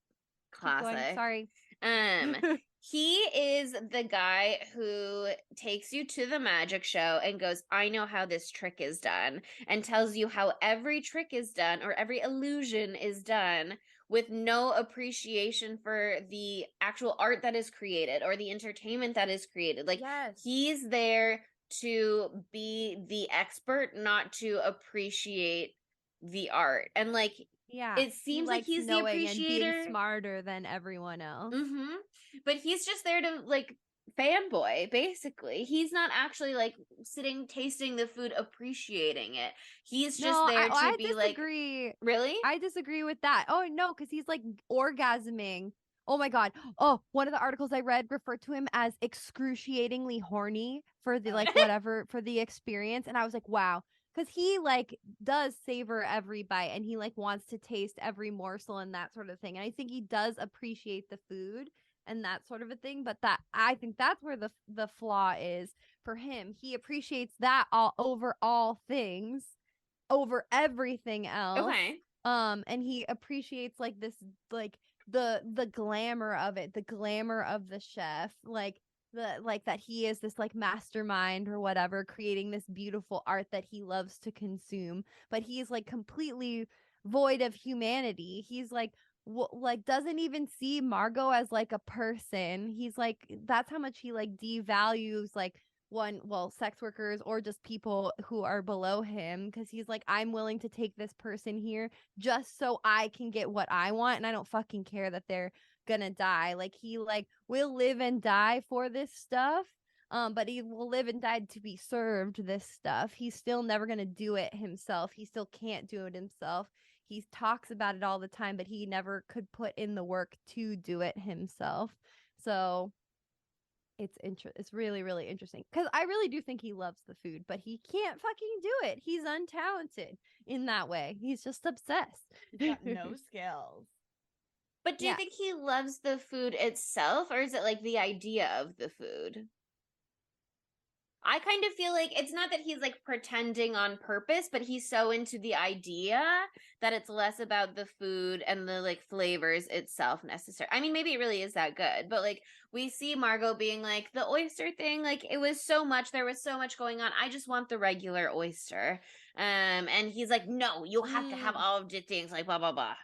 Keep going. classic. Sorry. He is the guy who takes you to the magic show and goes, "I know how this trick is done," and tells you how every trick is done or every illusion is done with no appreciation for the actual art that is created or the entertainment that is created. Like Yes. he's there to be the expert, not to appreciate the art. And like Yeah. it seems like likes he's the knowing and being appreciator. smarter than everyone else. Mm-hmm. But he's just there to like fanboy, basically. He's not actually like sitting, tasting the food, appreciating it. He's just No, there I to be like, disagree. really? I disagree with that. Oh no, because he's like orgasming. Oh my god. Oh, one of the articles I read referred to him as excruciatingly horny for the like whatever for the experience, and I was like, wow. Because he like does savor every bite and he like wants to taste every morsel and that sort of thing. And I think he does appreciate the food and that sort of a thing. But that I think that's where the flaw is for him. He appreciates that all over all things, over everything else. Okay. And he appreciates like this like the glamour of it, the glamour of the chef, like that he is this like mastermind or whatever creating this beautiful art that he loves to consume, but he's like completely void of humanity. He's like like doesn't even see Margot as like a person. He's like that's how much he like devalues like sex workers or just people who are below him, because he's like, I'm willing to take this person here just so I can get what I want, and I don't fucking care that they're gonna die. Like he like will live and die for this stuff, but he will live and die to be served this stuff. He's still never gonna do it himself. He still can't do it himself. He talks about it all the time, but he never could put in the work to do it himself. So it's really really interesting, because I really do think he loves the food, but he can't fucking do it. He's untalented in that way. He's just obsessed. He's got no skills. But do you Yeah. think he loves the food itself, or is it like the idea of the food? I kind of feel like it's not that he's like pretending on purpose, but he's so into the idea that it's less about the food and the like flavors itself necessarily. I mean, maybe it really is that good, but like we see Margot being like the oyster thing, like it was so much, there was so much going on. I just want the regular oyster. And he's like, no, you have to have all of the things, like blah blah blah.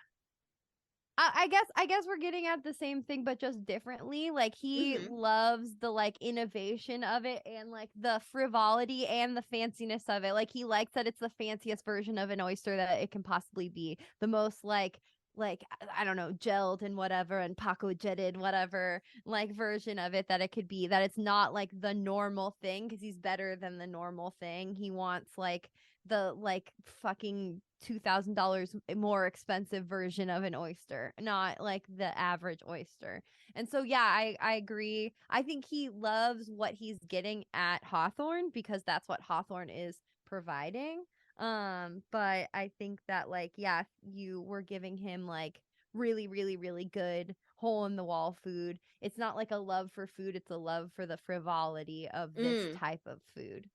I guess we're getting at the same thing, but just differently. Like he Mhm. loves the like innovation of it and like the frivolity and the fanciness of it. Like he likes that it's the fanciest version of an oyster that it can possibly be. The most like I don't know, gelled and whatever and Paco jetted whatever like version of it that it could be. That it's not like the normal thing, because he's better than the normal thing. He wants like the like fucking $2,000 more expensive version of an oyster, not like the average oyster. And so yeah, I agree. I think he loves what he's getting at Hawthorne, because that's what Hawthorne is providing. But I think that like yeah, if you were giving him like really really really good hole in the wall food, it's not like a love for food, it's a love for the frivolity of this type of food.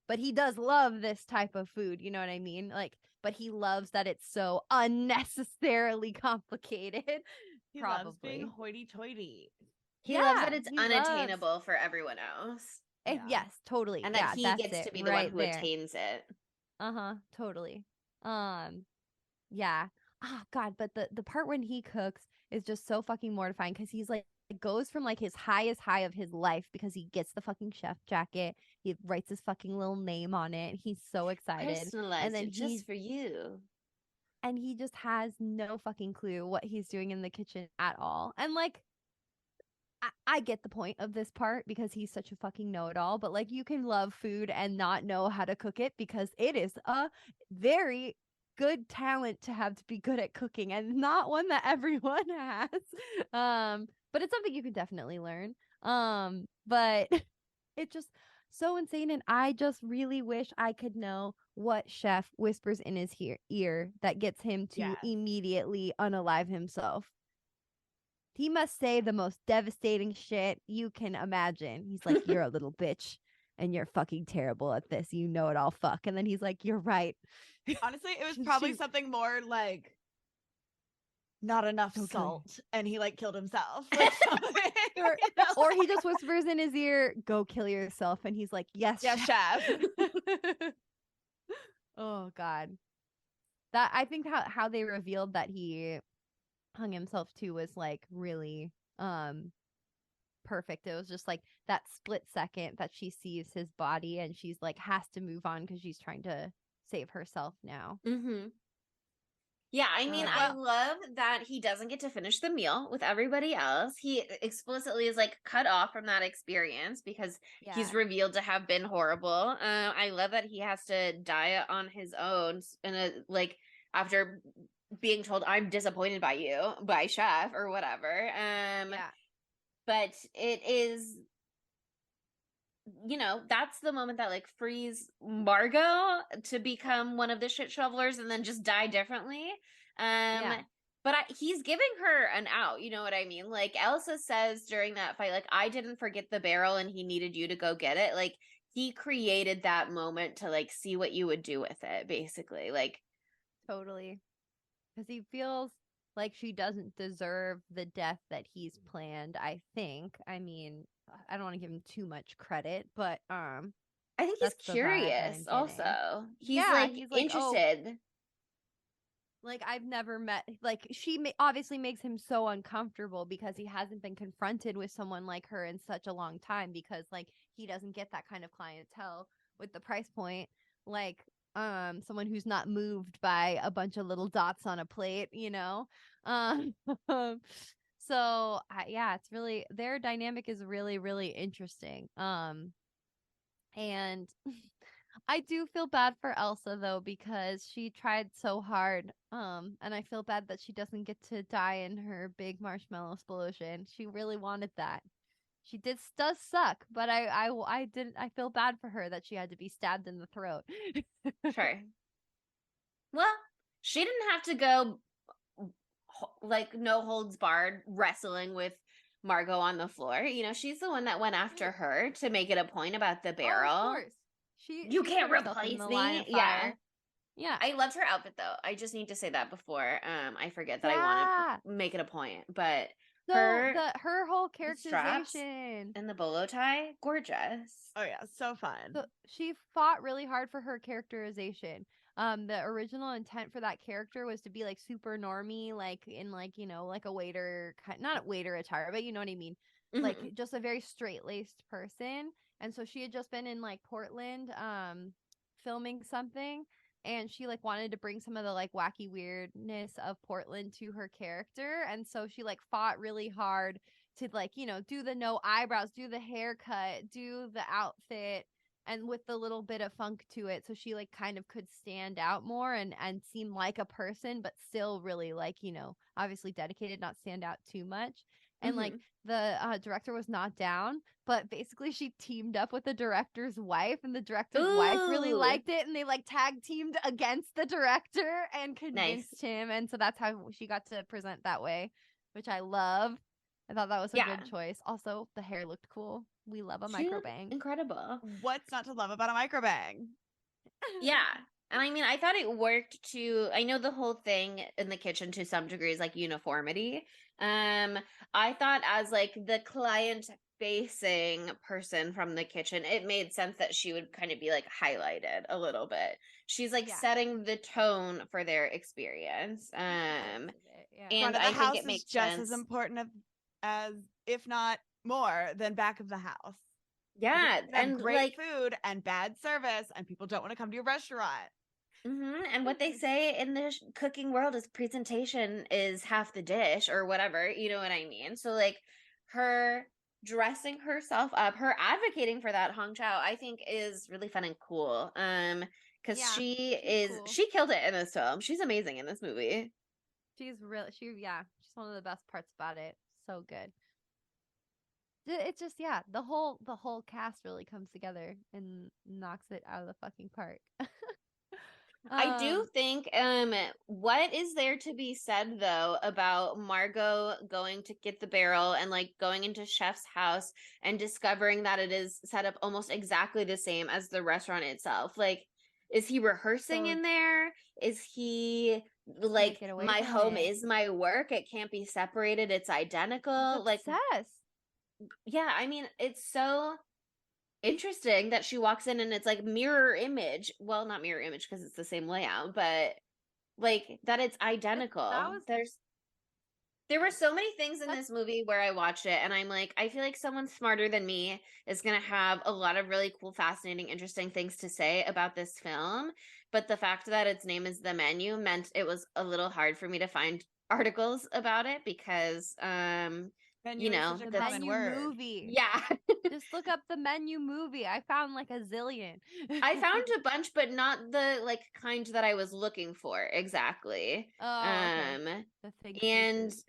But he does love this type of food, you know what I mean? Like, but he loves that it's so unnecessarily complicated. He Probably. loves being hoity-toity. He loves that Yeah, it's he loves- unattainable for everyone else. Yeah. Yes, totally. And yeah, that he that's gets it, to be the right one who there. attains it. Totally. Yeah. Oh God, but the part when he cooks is just so fucking mortifying, because he's like it goes from like his highest high of his life because he gets the fucking chef jacket, he writes his fucking little name on it, he's so excited, Personalized and then it just for you. and he just has no fucking clue what he's doing in the kitchen at all. And like, I get the point of this part because he's such a fucking know-it-all, but like you can love food and not know how to cook it because it is a very good talent to have to be good at cooking and not one that everyone has. But it's something you can definitely learn. But it's just so insane, and I just really wish I could know what chef whispers in his ear that gets him to immediately unalive himself. He must say the most devastating shit you can imagine. He's like, "You're a little bitch and you're fucking terrible at this. You know it all, fuck." And then he's like, "You're right." Honestly, it was probably something more like not enough salt and he like killed himself. Or he just whispers in his ear, "Go kill yourself." And he's like, "Yes, chef." Oh God. That I think how they revealed that he hung himself too was like really perfect. It was just like that split second that she sees his body and she's like has to move on because she's trying to save herself now. Yeah, I mean, I love that he doesn't get to finish the meal with everybody else. He explicitly is like cut off from that experience because he's revealed to have been horrible. I love that he has to die on his own and like after being told, "I'm disappointed by you," by chef or whatever. But it is, you know, that's the moment that like frees Margot to become one of the shit shovelers and then just die differently. But he's giving her an out, you know what I mean? Like Elsa says during that fight, like, "I didn't forget the barrel and he needed you to go get it." Like he created that moment to like see what you would do with it, basically. Like totally. Because he feels like she doesn't deserve the death that he's planned, I think. I mean, I don't want to give him too much credit, but I think he's curious also. He's he's interested. "Oh, like I've never met," like she obviously makes him so uncomfortable because he hasn't been confronted with someone like her in such a long time because like he doesn't get that kind of clientele with the price point like someone who's not moved by a bunch of little dots on a plate, you know. So yeah, it's really, their dynamic is really really interesting. And I do feel bad for Elsa though because she tried so hard. And I feel bad that she doesn't get to die in her big marshmallow explosion. She really wanted that. She does suck, but I didn't. I feel bad for her that she had to be stabbed in the throat. Sure. Well, she didn't have to go like no holds barred wrestling with Margot on the floor. You know, she's the one that went after her to make it a point about the barrel. Oh, of course. You can't replace me. Yeah. I loved her outfit though. I just need to say that before I forget that I want to make it a point. But so her whole characterization and the bolo tie, gorgeous. Oh yeah, so fun. So she fought really hard for her characterization. The original intent for that character was to be like super normie, like in like, you know, like a waiter, not a waiter attire, but you know what I mean, like just a very straight laced person. And so she had just been in like Portland, filming something, and she like wanted to bring some of the like wacky weirdness of Portland to her character, and so she like fought really hard to like, you know, do the no eyebrows, do the haircut, do the outfit, and with the little bit of funk to it, so she like kind of could stand out more and seem like a person but still really like, you know, obviously dedicated, not stand out too much. And like the director was not down, but basically she teamed up with the director's wife, and the director's wife really liked it, and they like tag teamed against the director and convinced him, and so that's how she got to present that way, which I love. I thought that was a good choice. Also, the hair looked cool. We love a microbang. Incredible. What's not to love about a microbang? Yeah. And I mean, I thought it worked to, I know the whole thing in the kitchen to some degree is like uniformity. I thought as like the client facing person from the kitchen, it made sense that she would kind of be like highlighted a little bit. She's like setting the tone for their experience. And I think it makes just sense. as important as, if not more, than back of the house. Yeah, and great food and bad service, and people don't want to come to your restaurant. And what they say in the cooking world is presentation is half the dish or whatever, you know what I mean? So like her dressing herself up, her advocating for that Hong Chao, I think is really fun and cool. Because Yeah, she she's cool. she killed it in this film. She's amazing in this movie. She's she's one of the best parts about it. So good. It's just the whole cast really comes together and knocks it out of the fucking park. I do think what is there to be said though about Margot going to get the barrel and like going into Chef's house and discovering that it is set up almost exactly the same as the restaurant itself? Like, is he rehearsing So- in there? Is he like, get away my from home it. is my work, it can't be separated, it's identical? He's Like, obsessed. yeah, I mean, it's so interesting that she walks in and it's like mirror image. Well, not mirror image because it's the same layout, but like that it's identical. There were so many things in this movie where I watched it and I'm like, I feel like someone smarter than me is going to have a lot of really cool, fascinating, interesting things to say about this film. But the fact that its name is The Menu meant it was a little hard for me to find articles about it because Menu is such a the common Menu word. movie. Yeah. Just look up the Menu movie. I found like a zillion. I found a bunch, but not the like kind that I was looking for exactly. okay. The fig And juices.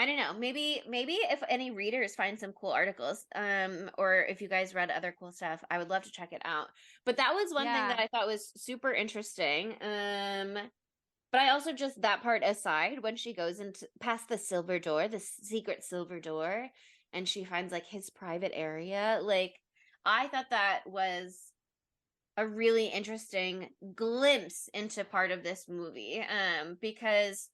I don't know, maybe if any readers find some cool articles, or if you guys read other cool stuff, I would love to check it out. But that was one thing that I thought was super interesting. But I also just that part aside, when she goes into past the silver door, the secret silver door, and she finds like his private area, like I thought that was a really interesting glimpse into part of this movie. Because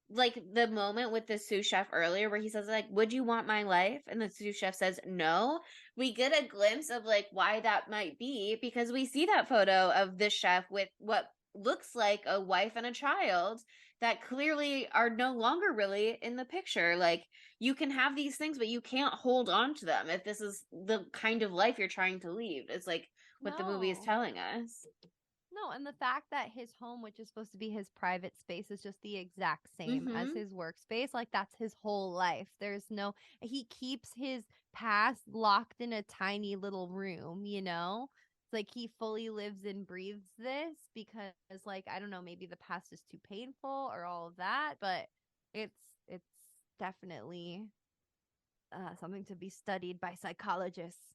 like the moment with the sous chef earlier where he says like, would you want my life? And the sous chef says no. We get a glimpse of like why that might be, because we see that photo of the chef with what looks like a wife and a child that clearly are no longer really in the picture. Like, you can have these things but you can't hold on to them if this is the kind of life you're trying to lead. It's like what the movie is telling us. No, and the fact that his home, which is supposed to be his private space, is just the exact same as his workspace. Like, that's his whole life. He keeps his past locked in a tiny little room, you know? It's like he fully lives and breathes this because, like, I don't know, maybe the past is too painful or all of that, but it's definitely something to be studied by psychologists.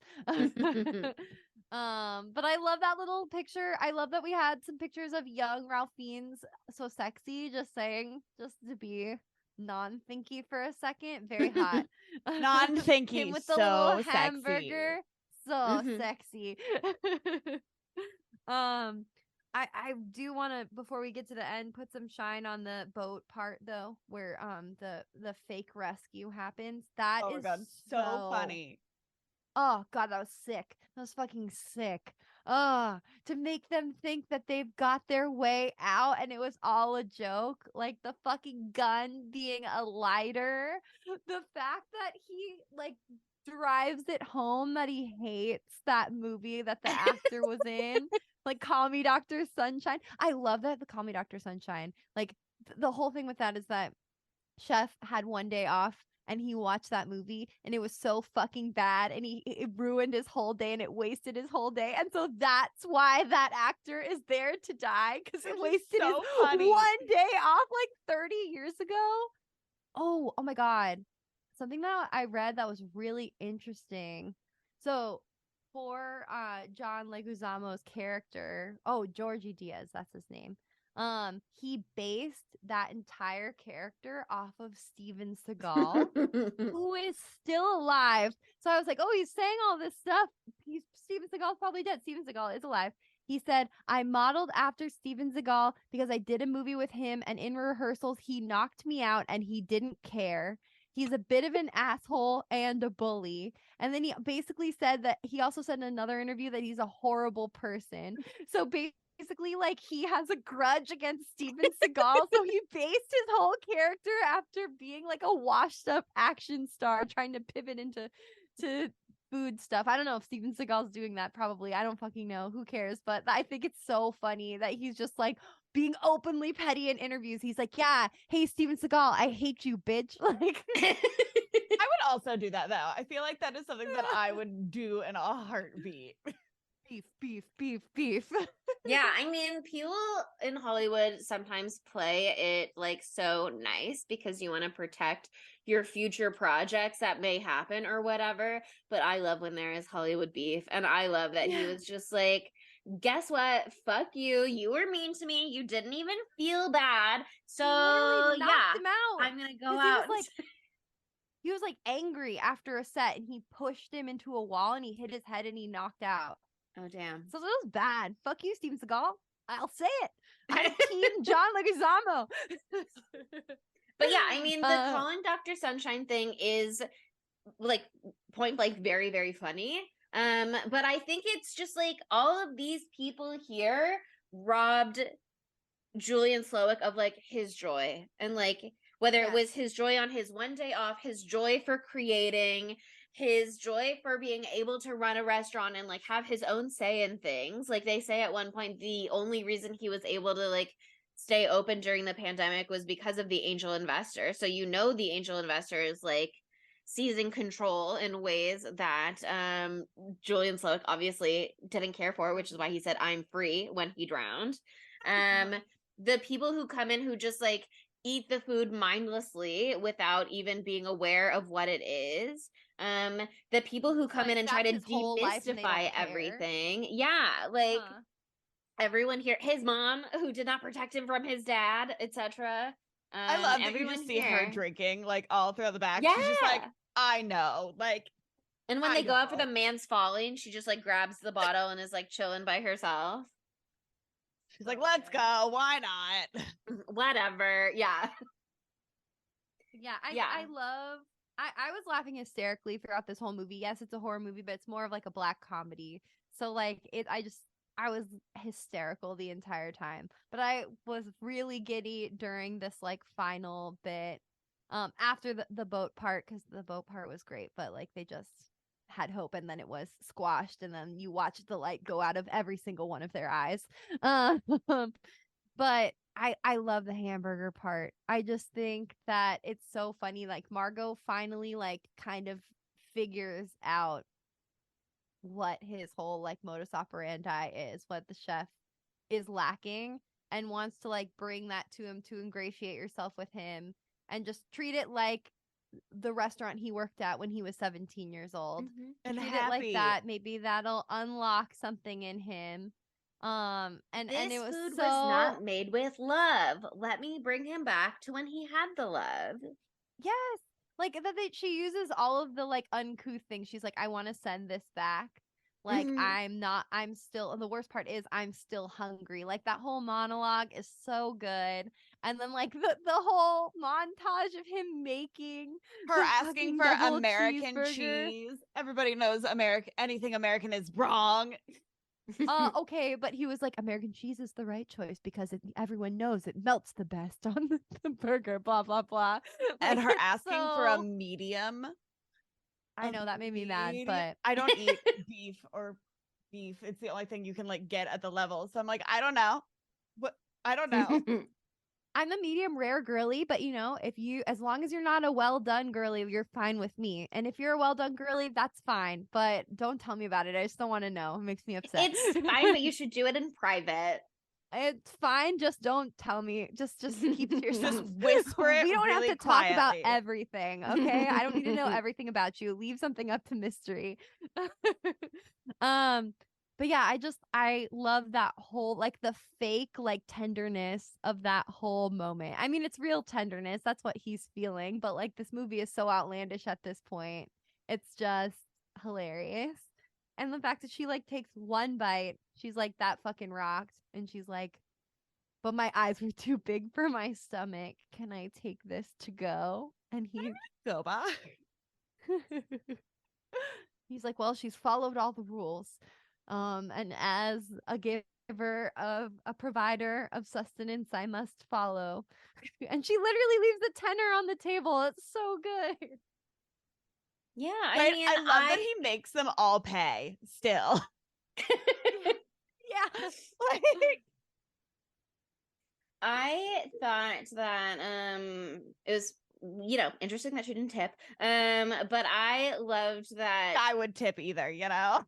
But I love that little picture. I love that we had some pictures of young Ralph Fiennes, so sexy, just to be non-thinky for a second. Very hot. Non-thinky, Him with the so little sexy. hamburger. So sexy. I do want to, before we get to the end, put some shine on the boat part though, where the fake rescue happens. That Oh my is god, so funny. Oh god, that was sick. That was fucking sick. To make them think that they've got their way out and it was all a joke, like the fucking gun being a lighter. The fact that he like drives it home that he hates that movie that the actor was in. Like Call Me Dr. Sunshine. I love that, the Call Me Dr. Sunshine. Like the whole thing with that is that Chef had one day off and he watched that movie and it was so fucking bad and it ruined his whole day and it wasted his whole day, and so that's why that actor is there to die, because it wasted so his funny. one day off like 30 years ago. Oh my god, something that I read that was really interesting. So for John Leguizamo's character, Georgie Diaz, that's his name. He based that entire character off of Steven Seagal, who is still alive. So I was like, oh, he's saying all this stuff. Steven Seagal's probably dead. Steven Seagal is alive. He said, I modeled after Steven Seagal because I did a movie with him, and in rehearsals, he knocked me out and he didn't care. He's a bit of an asshole and a bully. And then he basically said that he also said in another interview that he's a horrible person. So basically, like, he has a grudge against Steven Seagal. So he based his whole character after being like a washed up action star trying to pivot into food stuff. I don't know if Steven Seagal's doing that. Probably. I don't fucking know. Who cares? But I think it's so funny that he's just like, being openly petty in interviews. He's like, yeah, hey, Steven Seagal, I hate you, bitch. Like, I would also do that, though. I feel like that is something that I would do in a heartbeat. beef, beef, beef, beef. Yeah, I mean, people in Hollywood sometimes play it like so nice because you want to protect your future projects that may happen or whatever. But I love when there is Hollywood beef. And I love that he was just like, guess what? Fuck you. You were mean to me. You didn't even feel bad. So, Literally knocked yeah, him out. I'm going to go 'Cause out. He was like angry after a set and he pushed him into a wall and he hit his head and he knocked out. Oh, damn. So it was bad. Fuck you, Steven Seagal. I'll say it. I'm Team John Leguizamo. But yeah, I mean, the calling Dr. Sunshine thing is like point blank very, very funny. But I think it's just like all of these people here robbed Julian Slowik of like his joy, and like whether it was his joy on his one day off, his joy for creating, his joy for being able to run a restaurant and like have his own say in things. Like they say at one point, the only reason he was able to like stay open during the pandemic was because of the angel investor. So you know the angel investor is like seizing control in ways that Julian Slowik obviously didn't care for, which is why he said I'm free when he drowned. The people who come in who just like eat the food mindlessly without even being aware of what it is. The people who come in and try to demystify everything. Yeah, like everyone here, his mom who did not protect him from his dad, etc. I love that you just see her drinking like all throughout the back. Yeah. She's just like, I know. Like, and when they go out for the man's falling, she just like grabs the bottle and is like chilling by herself. She's like, let's go. Why not? Whatever. Yeah. Yeah. I was laughing hysterically throughout this whole movie. Yes, it's a horror movie, but it's more of like a black comedy. So like I was hysterical the entire time. But I was really giddy during this like final bit after the boat part, because the boat part was great, but like they just had hope and then it was squashed and then you watched the light go out of every single one of their eyes. But I love the hamburger part. I just think that it's so funny. Like Margot finally like kind of figures out what his whole like modus operandi is, what the chef is lacking, and wants to like bring that to him to ingratiate yourself with him and just treat it like the restaurant he worked at when he was 17 years old. And treat happy. it like that. Maybe that'll unlock something in him. And it was food so... was not made with love. Let me bring him back to when he had the love. Yes. Like she uses all of the like uncouth things. She's like, I want to send this back. Like I'm still, the worst part is I'm still hungry. Like that whole monologue is so good. And then like the whole montage of him making her asking for American cheese. Everybody knows anything American is wrong. Okay, but he was like, American cheese is the right choice because everyone knows it melts the best on the burger, blah, blah, blah. And her asking for a medium. I know that made me mad, but I don't eat beef. It's the only thing you can like get at the level. So I'm like, I don't know. I don't know. I'm a medium rare girly, but as long as you're not a well done girly, you're fine with me. And if you're a well done girly, that's fine. But don't tell me about it. I just don't want to know. It makes me upset. It's fine, but you should do it in private. It's fine. Just don't tell me. Just keep to yourself. Just whisper it. We don't really have to quietly. talk about everything, okay? I don't need to know everything about you. Leave something up to mystery. But yeah, I love that whole like the fake like tenderness of that whole moment. I mean, it's real tenderness. That's what he's feeling. But like this movie is so outlandish at this point. It's just hilarious. And the fact that she like takes one bite, she's like, that fucking rocked. And she's like, but my eyes were too big for my stomach. Can I take this to go? And he go back. He's like, well, she's followed all the rules. And as a giver of a provider of sustenance, I must follow. And she literally leaves the tenner on the table. It's so good. Yeah, I love that he makes them all pay still. Yeah. Like, I thought that it was interesting that she didn't tip. But I loved that I would tip either, you know.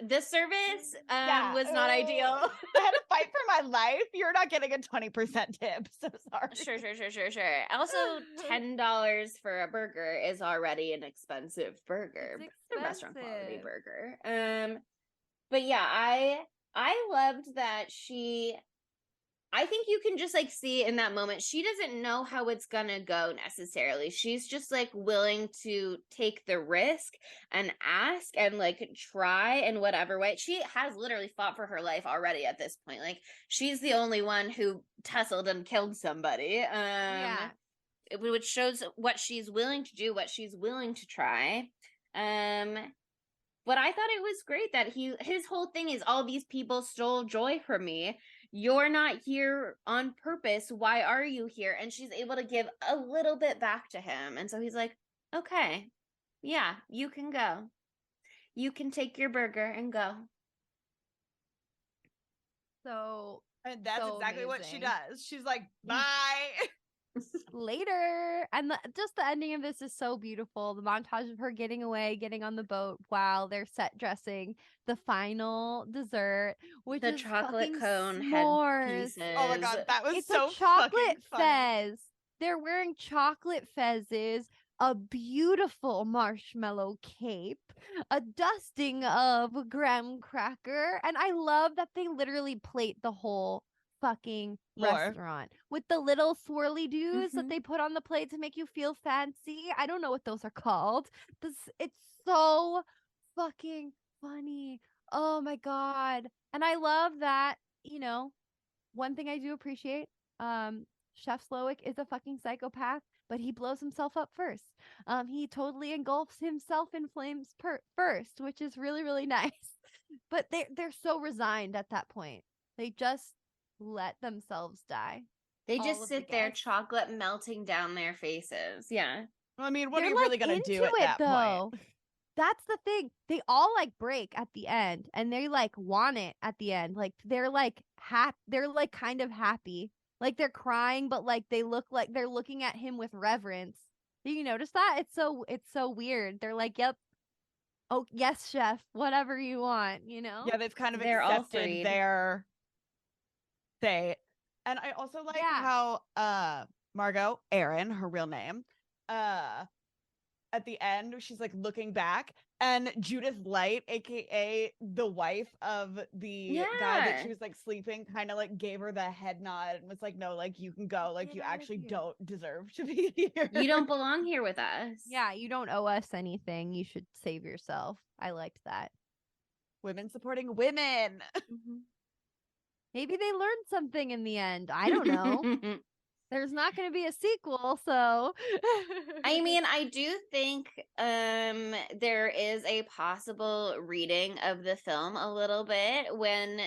the service Yeah. was not ideal. I had to fight for my life. You're not getting a 20% tip. So sorry. Sure. Also, $10 for a burger is already an expensive burger. It's It's a restaurant quality expensive. burger. But yeah, I loved that I think you can just like see in that moment, she doesn't know how it's gonna go necessarily. She's just like willing to take the risk and ask and like try in whatever way. She has literally fought for her life already at this point. Like she's the only one who tussled and killed somebody. Yeah. Which shows what she's willing to do, what she's willing to try. But I thought it was great that his whole thing is all these people stole joy from me. You're not here on purpose. Why are you here? And she's able to give a little bit back to him. And so he's like, okay, yeah, you can go. You can take your burger and go. So And that's so exactly what she amazing. does. She's like, bye. Later. And just the ending of this is so beautiful. The montage of her getting away, getting on the boat while they're set dressing the final dessert, which The is chocolate fucking cone s'mores. head pieces. Oh my god, that was It's so a chocolate fucking funny. fez. They're wearing chocolate fezzes, a beautiful marshmallow cape, a dusting of graham cracker, and I love that they literally plate the whole fucking Floor. restaurant with the little swirly doos that Mhm. they put on the plate to make you feel fancy. I don't know what those are called. It's so fucking funny. Oh my god. And I love that, one thing I do appreciate, Chef Slowick is a fucking psychopath, but he blows himself up first. He totally engulfs himself in flames first, which is really, really nice. But they're so resigned at that point. They just let themselves die. They all just of the sit there, guests. chocolate melting down their faces. Yeah. I mean, what are They're, you really like, gonna do into at it, that though. point? That's the thing. They all like break at the end and they like want it at the end. Like they're like they're like kind of happy. Like they're crying, but like they look like they're looking at him with reverence. Do you notice that? It's so weird. They're like, "Yep. Oh, yes, chef. Whatever you want," Yeah, they've kind of They're all accepted freed. their fate. And I also like Yeah. how Margot, Erin, her real name, at the end, she's like looking back, and Judith Light, aka the wife of the guy that Yeah. she was like sleeping, kind of like gave her the head nod and was like, no, like you can go, like Get you out of actually here. don't deserve to be here. You don't belong here with us. Yeah, you don't owe us anything. You should save yourself. I liked that. Women supporting women. Maybe they learned something in the end. I don't know. There's not going to be a sequel, so I mean, I do think there is a possible reading of the film a little bit when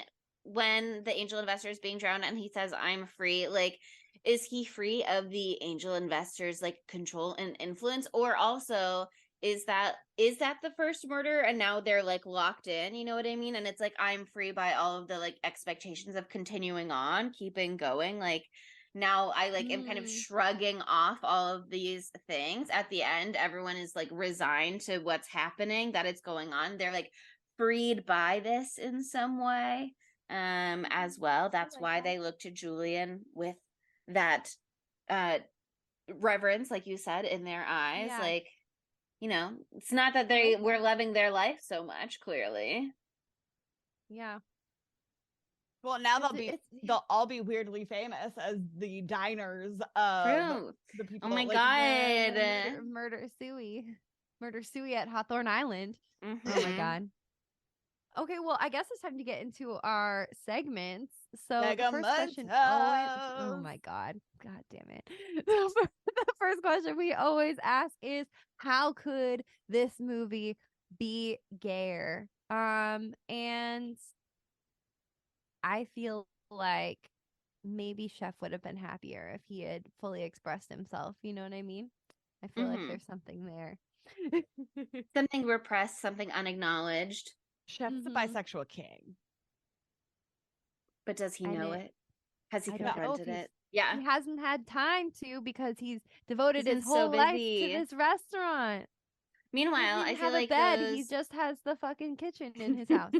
the angel investor is being drowned and he says, I'm free. Like, is he free of the angel investors like control and influence? Or also is that the first murder and now they're like locked in, you know what I mean? And it's like I'm free by all of the like expectations of continuing on, keeping going. Like now I like am kind of shrugging off all of these things. At the end, everyone is like resigned to what's happening, that it's going on. They're like freed by this in some way as well. That's like why that. they look to Julian with that reverence, like you said, in their eyes. Yeah. Like, it's not that they were loving their life so much, clearly. Yeah. Well, now It's- they'll all be weirdly famous as the diners of True. the people. Oh my like, god. Murder Suey at Hawthorne Island. Mhm. Oh my god. Okay, well, I guess it's time to get into our segments. So the first question oh my god. God damn it. The first question we always ask is, how could this movie be gayer? And I feel like maybe Chef would have been happier if he had fully expressed himself. You know what I mean? I feel like there's something there. Something repressed, something unacknowledged. Chef's a Mhm. bisexual king. But does he And know it- it? Has he I don't know if confronted he's- it? Yeah. He hasn't had time to because he's devoted He's his been so whole life to busy. this restaurant. He Meanwhile, doesn't I even feel have a like bed. those He just has the fucking kitchen in his house.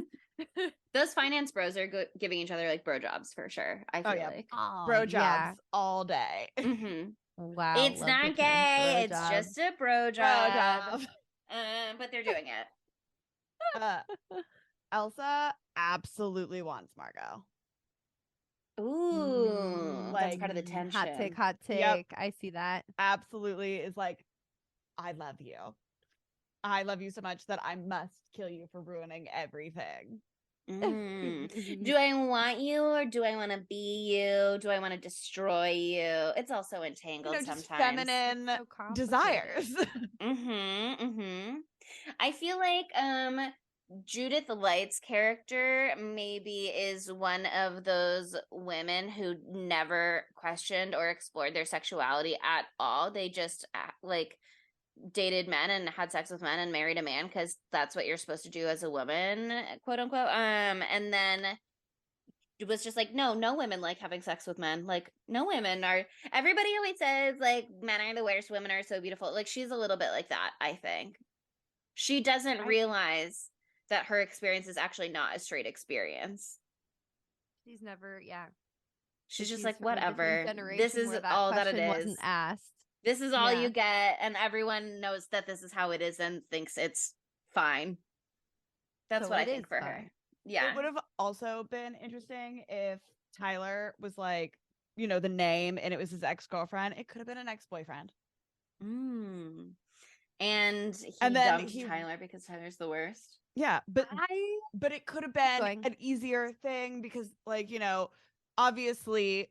those finance bros are giving each other like bro jobs for sure. I feel like. Oh, Bro yeah. jobs all day. Mhm. Wow. It's love the not term gay. bro It's job. just a bro Bro job. job. But they're doing it. Elsa absolutely wants Margot. Ooh, that's part of the Mm, tension. Hot take, hot take. Yep. I see that. Absolutely is like, I love you. I love you so much that I must kill you for ruining everything. Do I want you or do I want to be you? Do I want to destroy you? It's also entangled Just sometimes. feminine So complicated. desires. I feel like Judith Light's character maybe is one of those women who never questioned or explored their sexuality at all. They just like dated men and had sex with men and married a man because that's what you're supposed to do as a woman, quote unquote. And then it was just like, no women like having sex with men. Like, no women are. Everybody always says like men are the worst, women are so beautiful. Like, she's a little bit like that. I think she doesn't realize that her experience is actually not a straight experience. She's never, yeah. She's just She's like, from a different whatever. generation This is where that all that it question is. wasn't asked. This is all Yeah. you get, and everyone knows that this is how it is and thinks it's fine. That's So what I it think is for fine. her. Yeah. It would have also been interesting if Tyler was like, the name and it was his ex-girlfriend. It could have been an ex-boyfriend. And he And then dumped Tyler because Tyler's the worst. Yeah, but it could have been Going. an easier thing because, like, obviously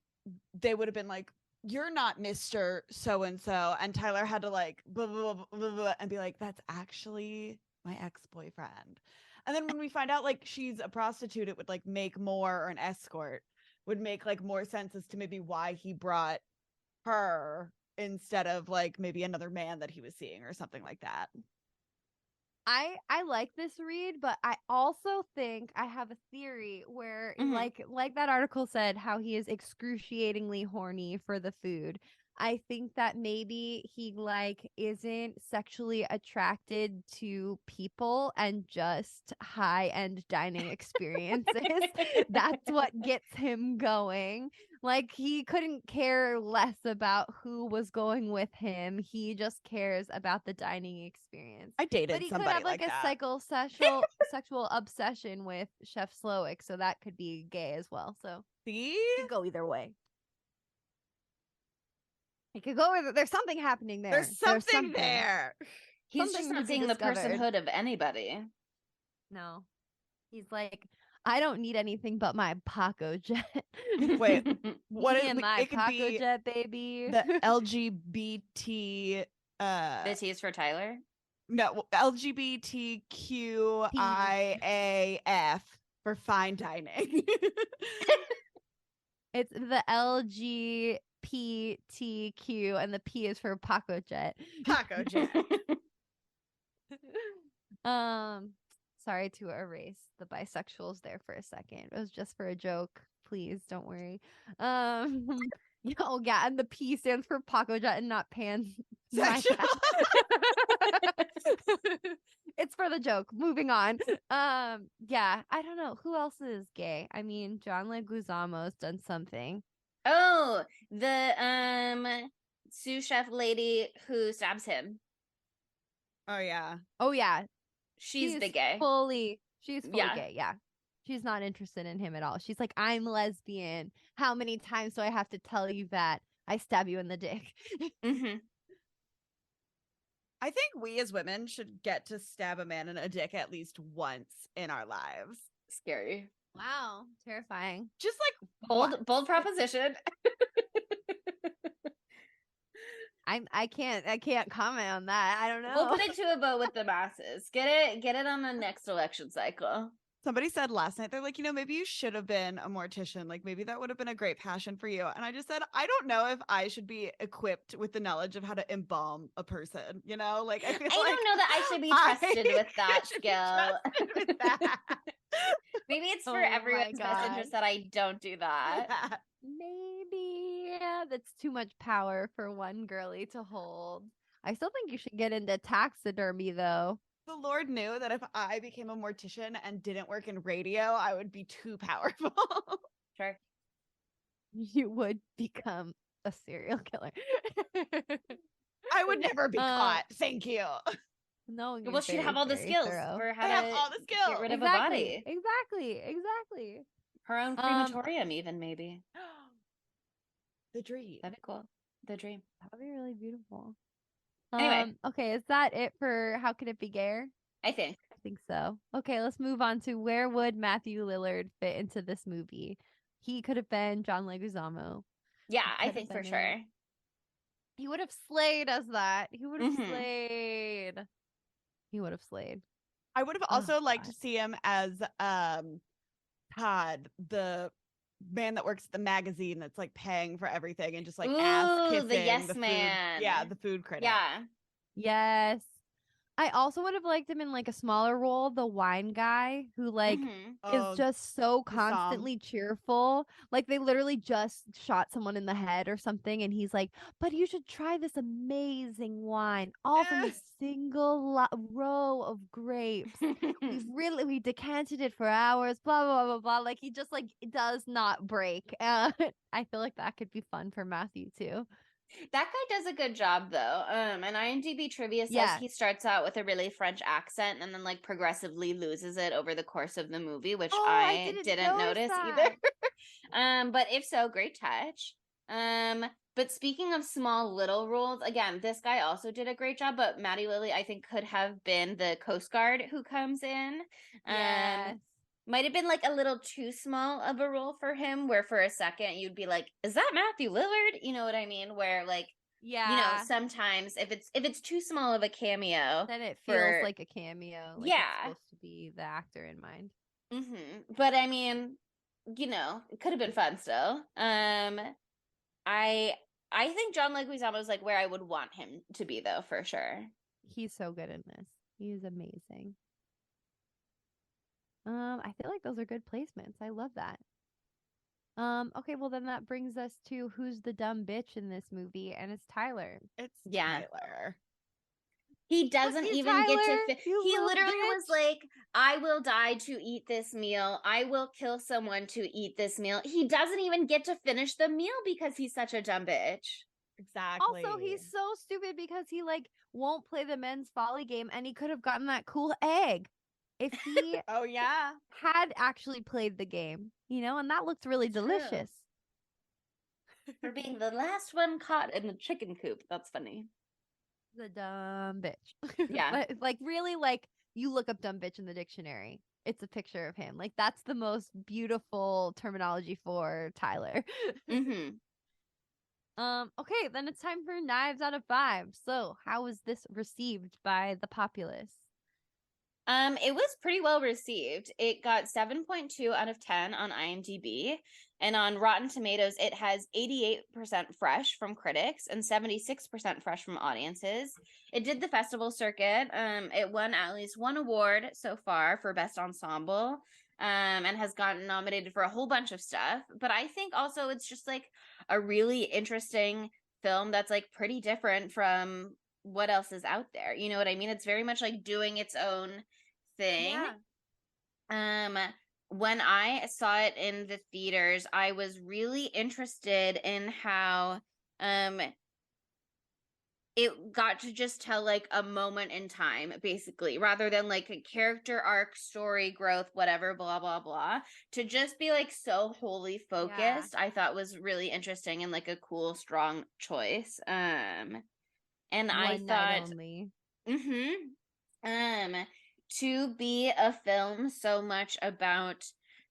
they would have been like, you're not Mr. So-and-so. And Tyler had to like, blah, blah, blah, blah, blah, and be like, that's actually my ex-boyfriend. And then when we find out like she's a prostitute, it would like make more, or an escort would make like more sense as to maybe why he brought her instead of like maybe another man that he was seeing or something like that. I like this read, but I also think I have a theory where like that article said how he is excruciatingly horny for the food. I think that maybe he like isn't sexually attracted to people and just high-end dining experiences. That's what gets him going. Like he couldn't care less about who was going with him. He just cares about the dining experience. I dated But he could somebody have like a that. sexual obsession with Chef Slowick, so that could be gay as well. So See? it could go either way. It could go either. There's something happening there. There's something there. He's Something just to not be seeing the discovered. personhood of anybody. No. He's like, I don't need anything but my Paco jet. Wait, what Me is and my it? Could Paco be jet, baby. the LGBT. The T is for Tyler. No, LGBTQIAF for fine dining. It's the LGBTQ, and the P is for Paco jet. Paco Jet. Sorry to erase the bisexuals there for a second. It was just for a joke. Please don't worry. Oh yeah, and the P stands for Paco jet and not pan. Sexual. It's for the joke. Moving on. Yeah, I don't know who else is gay. I mean, John Leguizamo's done something. Oh, the sous chef lady who stabs him. Oh yeah. Oh yeah, She's the gay. She's fully gay. Yeah, she's not interested in him at all. She's like, I'm lesbian. How many times do I have to tell you that? I stab you in the dick. I think we as women should get to stab a man in a dick at least once in our lives. Scary. Wow, terrifying. Just like Bold proposition. I can't comment on that. I don't know. We'll put it to a vote with the masses. Get it on the next election cycle. somebody said last night, they're like, maybe you should have been a mortician. Like maybe that would have been a great passion for you. And I just said, I don't know if I should be equipped with the knowledge of how to embalm a person, Like I feel I don't know that I should be trusted with that skill. Maybe it's for Oh my everyone's best God. interest that I don't do that. Maybe that's too much power for one girly to hold. I still think you should get into taxidermy though. The Lord knew that if I became a mortician and didn't work in radio, I would be too powerful. Sure. You would become a serial killer. I would never be caught. Thank you. No, you're Well, she'd very, have all the very skills thorough. for how I have to all the get skills. rid of a Exactly, body. exactly. Her own crematorium, even maybe. The dream. That'd be cool. The dream. That would be really beautiful. Anyway. Okay, is that it for How Can It Be Gayer? I think. I think so. Okay, let's move on to where would Matthew Lillard fit into this movie? He could have been John Leguizamo. Yeah, He I could think have for been sure. He would have slayed as that. He would have Mhm. slayed. He would have slayed. I would have Oh, also liked to God. see him as Todd, the man that works at the magazine that's like paying for everything and just like ass Ooh, kissing the yes food. man. Yeah, the food critic. Yeah. Yes. I also would have liked him in like a smaller role, the wine guy who like Mhm. Oh, is just so the Somm. constantly cheerful. Like they literally just shot someone in the head or something, and he's like, "But you should try this amazing wine, all from a single row of grapes. We decanted it for hours. Blah blah blah blah." Like he just like does not break. I feel like that could be fun for Matthew too. That guy does a good job though. And IMDb trivia says Yeah. he starts out with a really French accent and then like progressively loses it over the course of the movie, which Oh, I I didn't notice either. But if so, great touch. But speaking of small little roles, again, this guy also did a great job, but Maddie Lily, I think, could have been the Coast Guard who comes in. Yes. Might have been like a little too small of a role for him, where for a second you'd be like, is that Matthew Lillard? You know what I mean? Where like, Yeah. you know, sometimes if it's too small of a cameo, then it feels like a cameo. Like Yeah. it's supposed to be the actor in mind. But I mean, you know, it could have been fun still. I think John Leguizamo is like where I would want him to be though, for sure. He's so good in this. He's amazing. I feel like those are good placements. I love that. Okay, well then that brings us to who's the dumb bitch in this movie, and it's Tyler. It's Yeah. Tyler. He doesn't you, even get Tyler, to you he little literally bitch. was like, I will die to eat this meal. I will kill someone to eat this meal. He doesn't even get to finish the meal because he's such a dumb bitch. Exactly. Also, he's so stupid because he like won't play the men's folly game, and he could have gotten that cool egg if he Oh yeah. had actually played the game, you know, and that looked really It's true. delicious. For being the last one caught in the chicken coop. That's funny. The dumb bitch. Yeah. But like really, like you look up dumb bitch in the dictionary, it's a picture of him. Like that's the most beautiful terminology for Tyler. Okay, then it's time for knives out of 5. So how was this received by the populace? It was pretty well received. It got 7.2 out of 10 on IMDb, and on Rotten Tomatoes, it has 88% fresh from critics and 76% fresh from audiences. It did the festival circuit. It won at least one award so far for Best Ensemble, and has gotten nominated for a whole bunch of stuff. But I think also it's just like a really interesting film that's like pretty different from what else is out there. You know what I mean? It's very much like doing its own thing. When I saw it in the theaters, I was really interested in how it got to just tell like a moment in time, basically, rather than like a character arc, story, growth, whatever, blah blah blah, to just be like so wholly focused. I thought was really interesting and like a cool, strong choice. And I thought only. To be a film so much about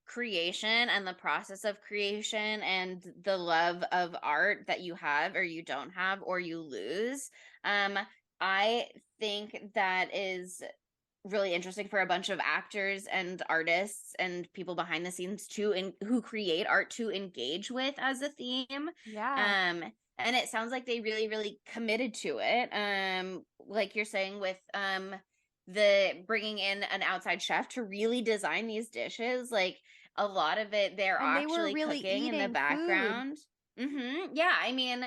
creation and the process of creation and the love of art that you have or you don't have or you lose, I think that is really interesting for a bunch of actors and artists and people behind the scenes too, who create art to engage with as a theme. And it sounds like they really, really committed to it. Like you're saying with the bringing in an outside chef to really design these dishes. Like a lot of it, they're And they were actually really cooking in the eating food. background. Yeah, I mean,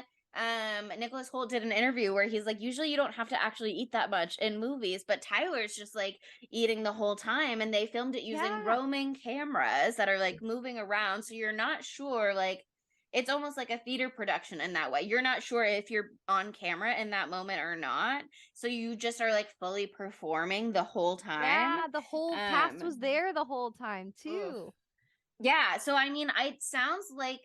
Nicholas Hoult did an interview where he's like, usually you don't have to actually eat that much in movies, but Tyler's just like eating the whole time, and they filmed it using Yeah. roaming cameras that are like moving around, so you're not sure, like it's almost like a theater production in that way. You're not sure if you're on camera in that moment or not, so you just are like fully performing the whole time. Yeah, the whole cast was there the whole time Oof. too. Yeah, so I mean, it sounds like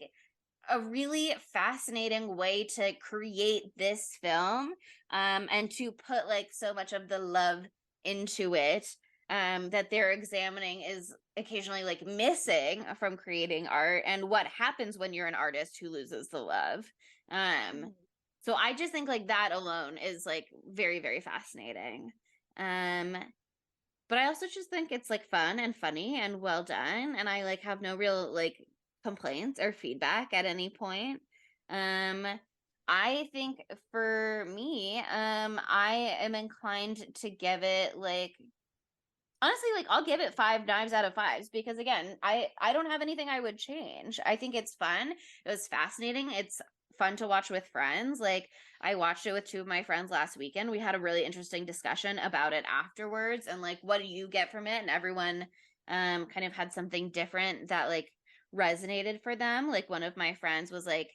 a really fascinating way to create this film, and to put like so much of the love into it, that they're examining is occasionally like missing from creating art, and what happens when you're an artist who loses the love. So I just think like that alone is like very, very fascinating. But I also just think it's like fun and funny and well done, and I like have no real like complaints or feedback at any point. I think for me, I am inclined to give it like, honestly, like I'll give it 5 knives out of 5s, because again, I don't have anything I would change. I think it's fun. It was fascinating. It's fun to watch with friends. Like I watched it with 2 of my friends last weekend. We had a really interesting discussion about it afterwards, and like what do you get from it? And everyone kind of had something different that like resonated for them. Like one of my friends was like,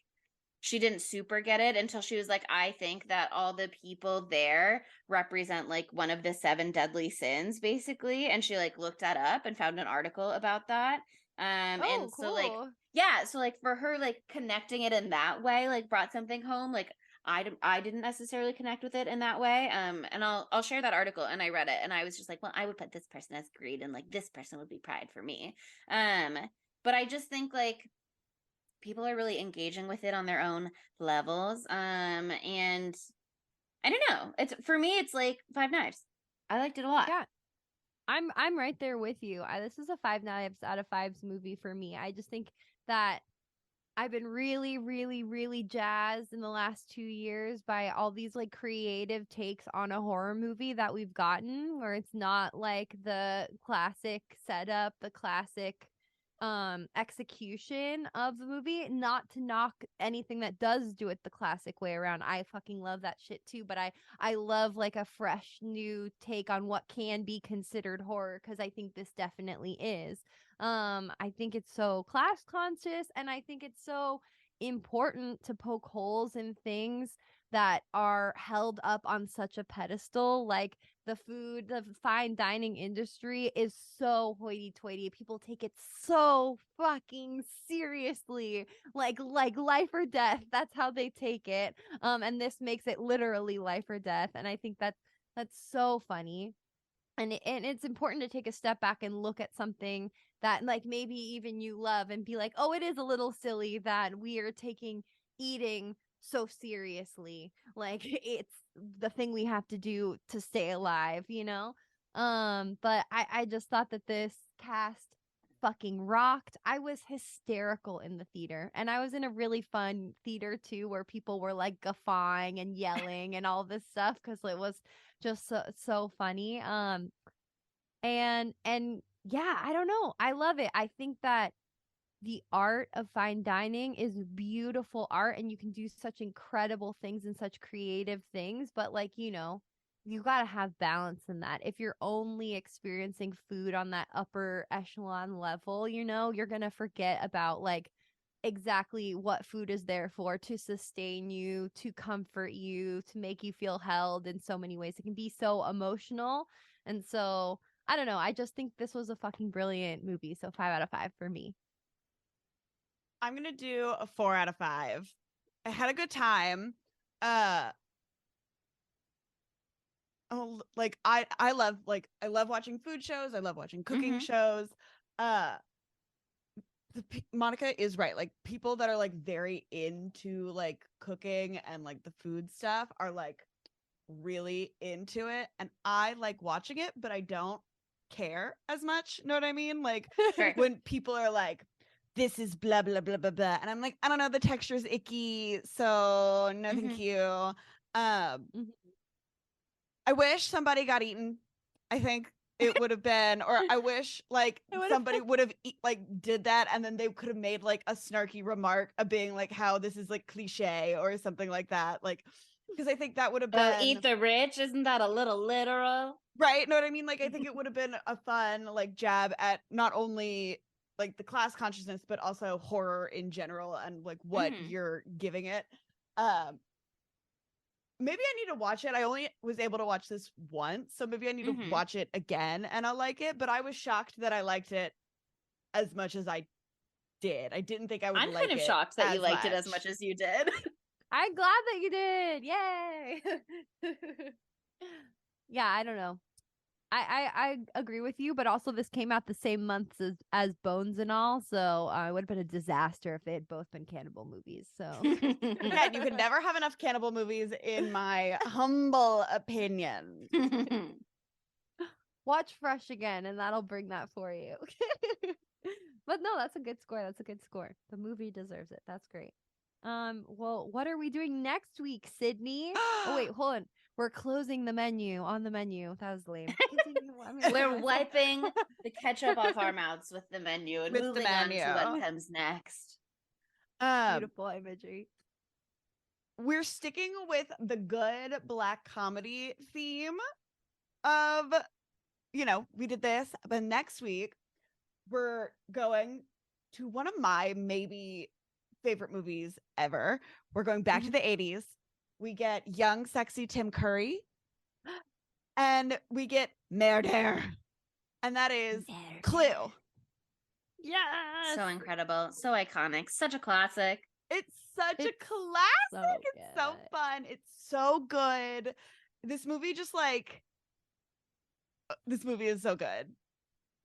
she didn't super get it until she was like, I think that all the people there represent like one of the 7 deadly sins, basically. And she like looked that up and found an article about that. And cool. so like, yeah, so like for her, like connecting it in that way, like brought something home. Like I didn't necessarily connect with it in that way. And I'll share that article, and I read it, and I was just like, well, I would put this person as greed, and like this person would be pride for me. But I just think like people are really engaging with it on their own levels. And I don't know. It's for me, it's like 5 knives. I liked it a lot. Yeah. I'm right there with you. This is a 5 knives out of 5s movie for me. I just think that I've been really, really, really jazzed in the last 2 years by all these like creative takes on a horror movie that we've gotten, where it's not like the classic setup, the classic execution of the movie. Not to knock anything that does do it the classic way around. I fucking love that shit too, but I love like a fresh new take on what can be considered horror, because I think this definitely is. I think it's so class conscious, and I think it's so important to poke holes in things that are held up on such a pedestal. Like the fine dining industry is so hoity-toity. People take it so fucking seriously, like life or death. That's how they take it. And this makes it literally life or death. And I think that's so funny. And it's important to take a step back and look at something that like maybe even you love, and be like, oh, it is a little silly that we are taking eating so seriously. Like it's the thing we have to do to stay alive, you know? But I just thought that this cast fucking rocked. I was hysterical in the theater, and I was in a really fun theater too, where people were like guffawing and yelling and all this stuff, because it was just so funny. And yeah, I don't know, I love it. I think that the art of fine dining is beautiful art, and you can do such incredible things and such creative things, but like, you got to have balance in that. If you're only experiencing food on that upper echelon level, you're going to forget about like exactly what food is there for, to sustain you, to comfort you, to make you feel held in so many ways. It can be so emotional. And so, I don't know. I just think this was a fucking brilliant movie. So 5 out of 5 for me. I'm gonna do a 4 out of 5. I had a good time. Like I love watching food shows. I love watching cooking shows. Monica is right. Like people that are like very into like cooking and like the food stuff are like really into it, and I like watching it, but I don't care as much. Know what I mean? Like Sure. when people are like, this is blah blah blah blah blah, and I'm like, I don't know, the texture's icky, so no thank you. I wish somebody got eaten I think it would have been, or I wish like somebody would have like did that, and then they could have made like a snarky remark of being like how this is like cliche or something like that. Like, because I think that would have been Eat the rich. Isn't that a little literal? right. Know what I mean? Like, I think it would have been a fun like jab at not only like the class consciousness, but also horror in general and like what you're giving it. Maybe I need to watch it. I only was able to watch this once, so maybe I need to watch it again and I'll like it. But I was shocked that I liked it as much as I did. I didn't think I would. I'm kind of shocked that you liked it as much as you did. I'm glad that you did. Yay! Yeah, I don't know. I agree with you, but also this came out the same month as Bones and all, so it would have been a disaster if they had both been cannibal movies. So Again, you could never have enough cannibal movies, in my humble opinion. watch Fresh again, and that'll bring that for you. But no, that's a good score. That's a good score. The movie deserves it. That's great. Well, what are we doing next week, Sydney? Oh wait, hold on. We're closing the menu on the menu. That was lame. We're wiping the ketchup off our mouths with the menu and With the moving on to menu. what comes next. Beautiful imagery. We're sticking with the good Black comedy theme of, we did this, but next week we're going to one of my maybe favorite movies ever. We're going back to the 80s. We get young, sexy Tim Curry, and we get murder, and that is Clue. Yes. So incredible. So iconic. Such a classic. It's such a It's classic. so It's so good. fun. It's so good. This movie just like, this movie is so good.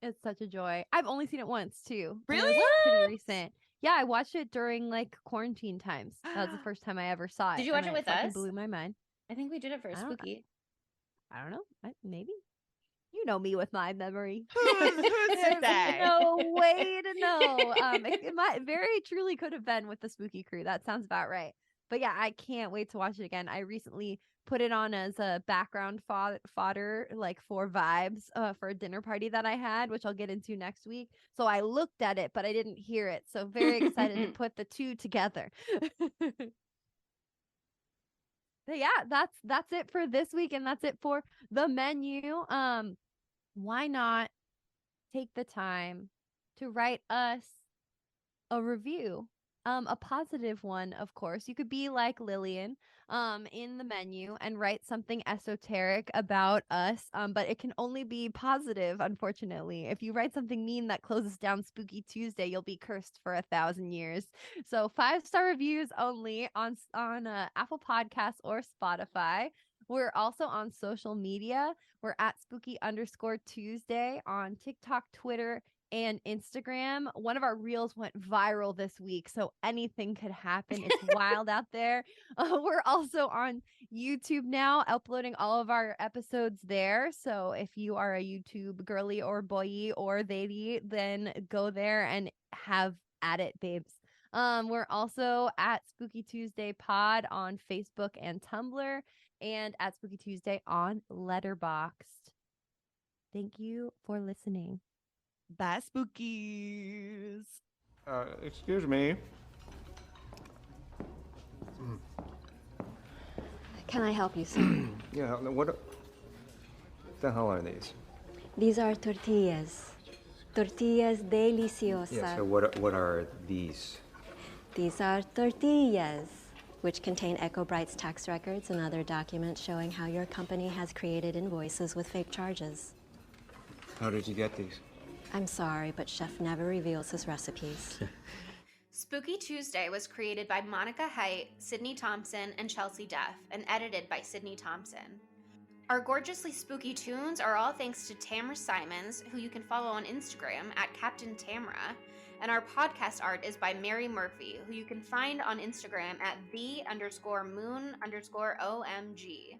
It's such a joy. I've only seen it once too. and it Really? was pretty recent. Yeah, I watched it during like quarantine times. That was the first time I ever saw it. Did you watch and it with fucking us? Blew my mind. I think we did it for I don't- Spooky. I don't know. Maybe. You know me with my memory. Who's to There's say? no way to know. It might very truly could have been with the Spooky Crew. That sounds about right. But yeah, I can't wait to watch it again. I recently put it on as a background fodder, like for vibes, for a dinner party that I had, which I'll get into next week. So I looked at it, but I didn't hear it. So very excited to put the two together. But yeah, that's it for this week, and that's it for the menu. Why not take the time to write us a review? A positive one, of course. You could be like Lillian in the menu and write something esoteric about us, but it can only be positive, unfortunately. If you write something mean that closes down Spooky Tuesday, you'll be cursed for 1,000 years. So 5-star reviews only on Apple Podcasts or Spotify. We're also on social media. We're at spooky_Tuesday on TikTok, Twitter, and Instagram. One of our reels went viral this week, so anything could happen. It's wild out there. We're also on YouTube now, uploading all of our episodes there. So if you are a YouTube girly or boy or they, then go there and have at it, babes. We're also at Spooky Tuesday Pod on Facebook and Tumblr, and at Spooky Tuesday on Letterboxd. Thank you for listening. Bye, spookies. Excuse me. Can I help you, sir? Yeah, what the hell are these? These are tortillas. Tortillas deliciosas. Yeah, so what are these? These are tortillas, which contain EcoBright's tax records and other documents showing how your company has created invoices with fake charges. How did you get these? I'm sorry, but Chef never reveals his recipes. Spooky Tuesday was created by Monica Height, Sydney Thompson, and Chelsea Duff, and edited by Sydney Thompson. Our gorgeously spooky tunes are all thanks to Tamra Simons, who you can follow on Instagram at Captain Tamra, and our podcast art is by Mary Murphy, who you can find on Instagram at _the_moon_omg.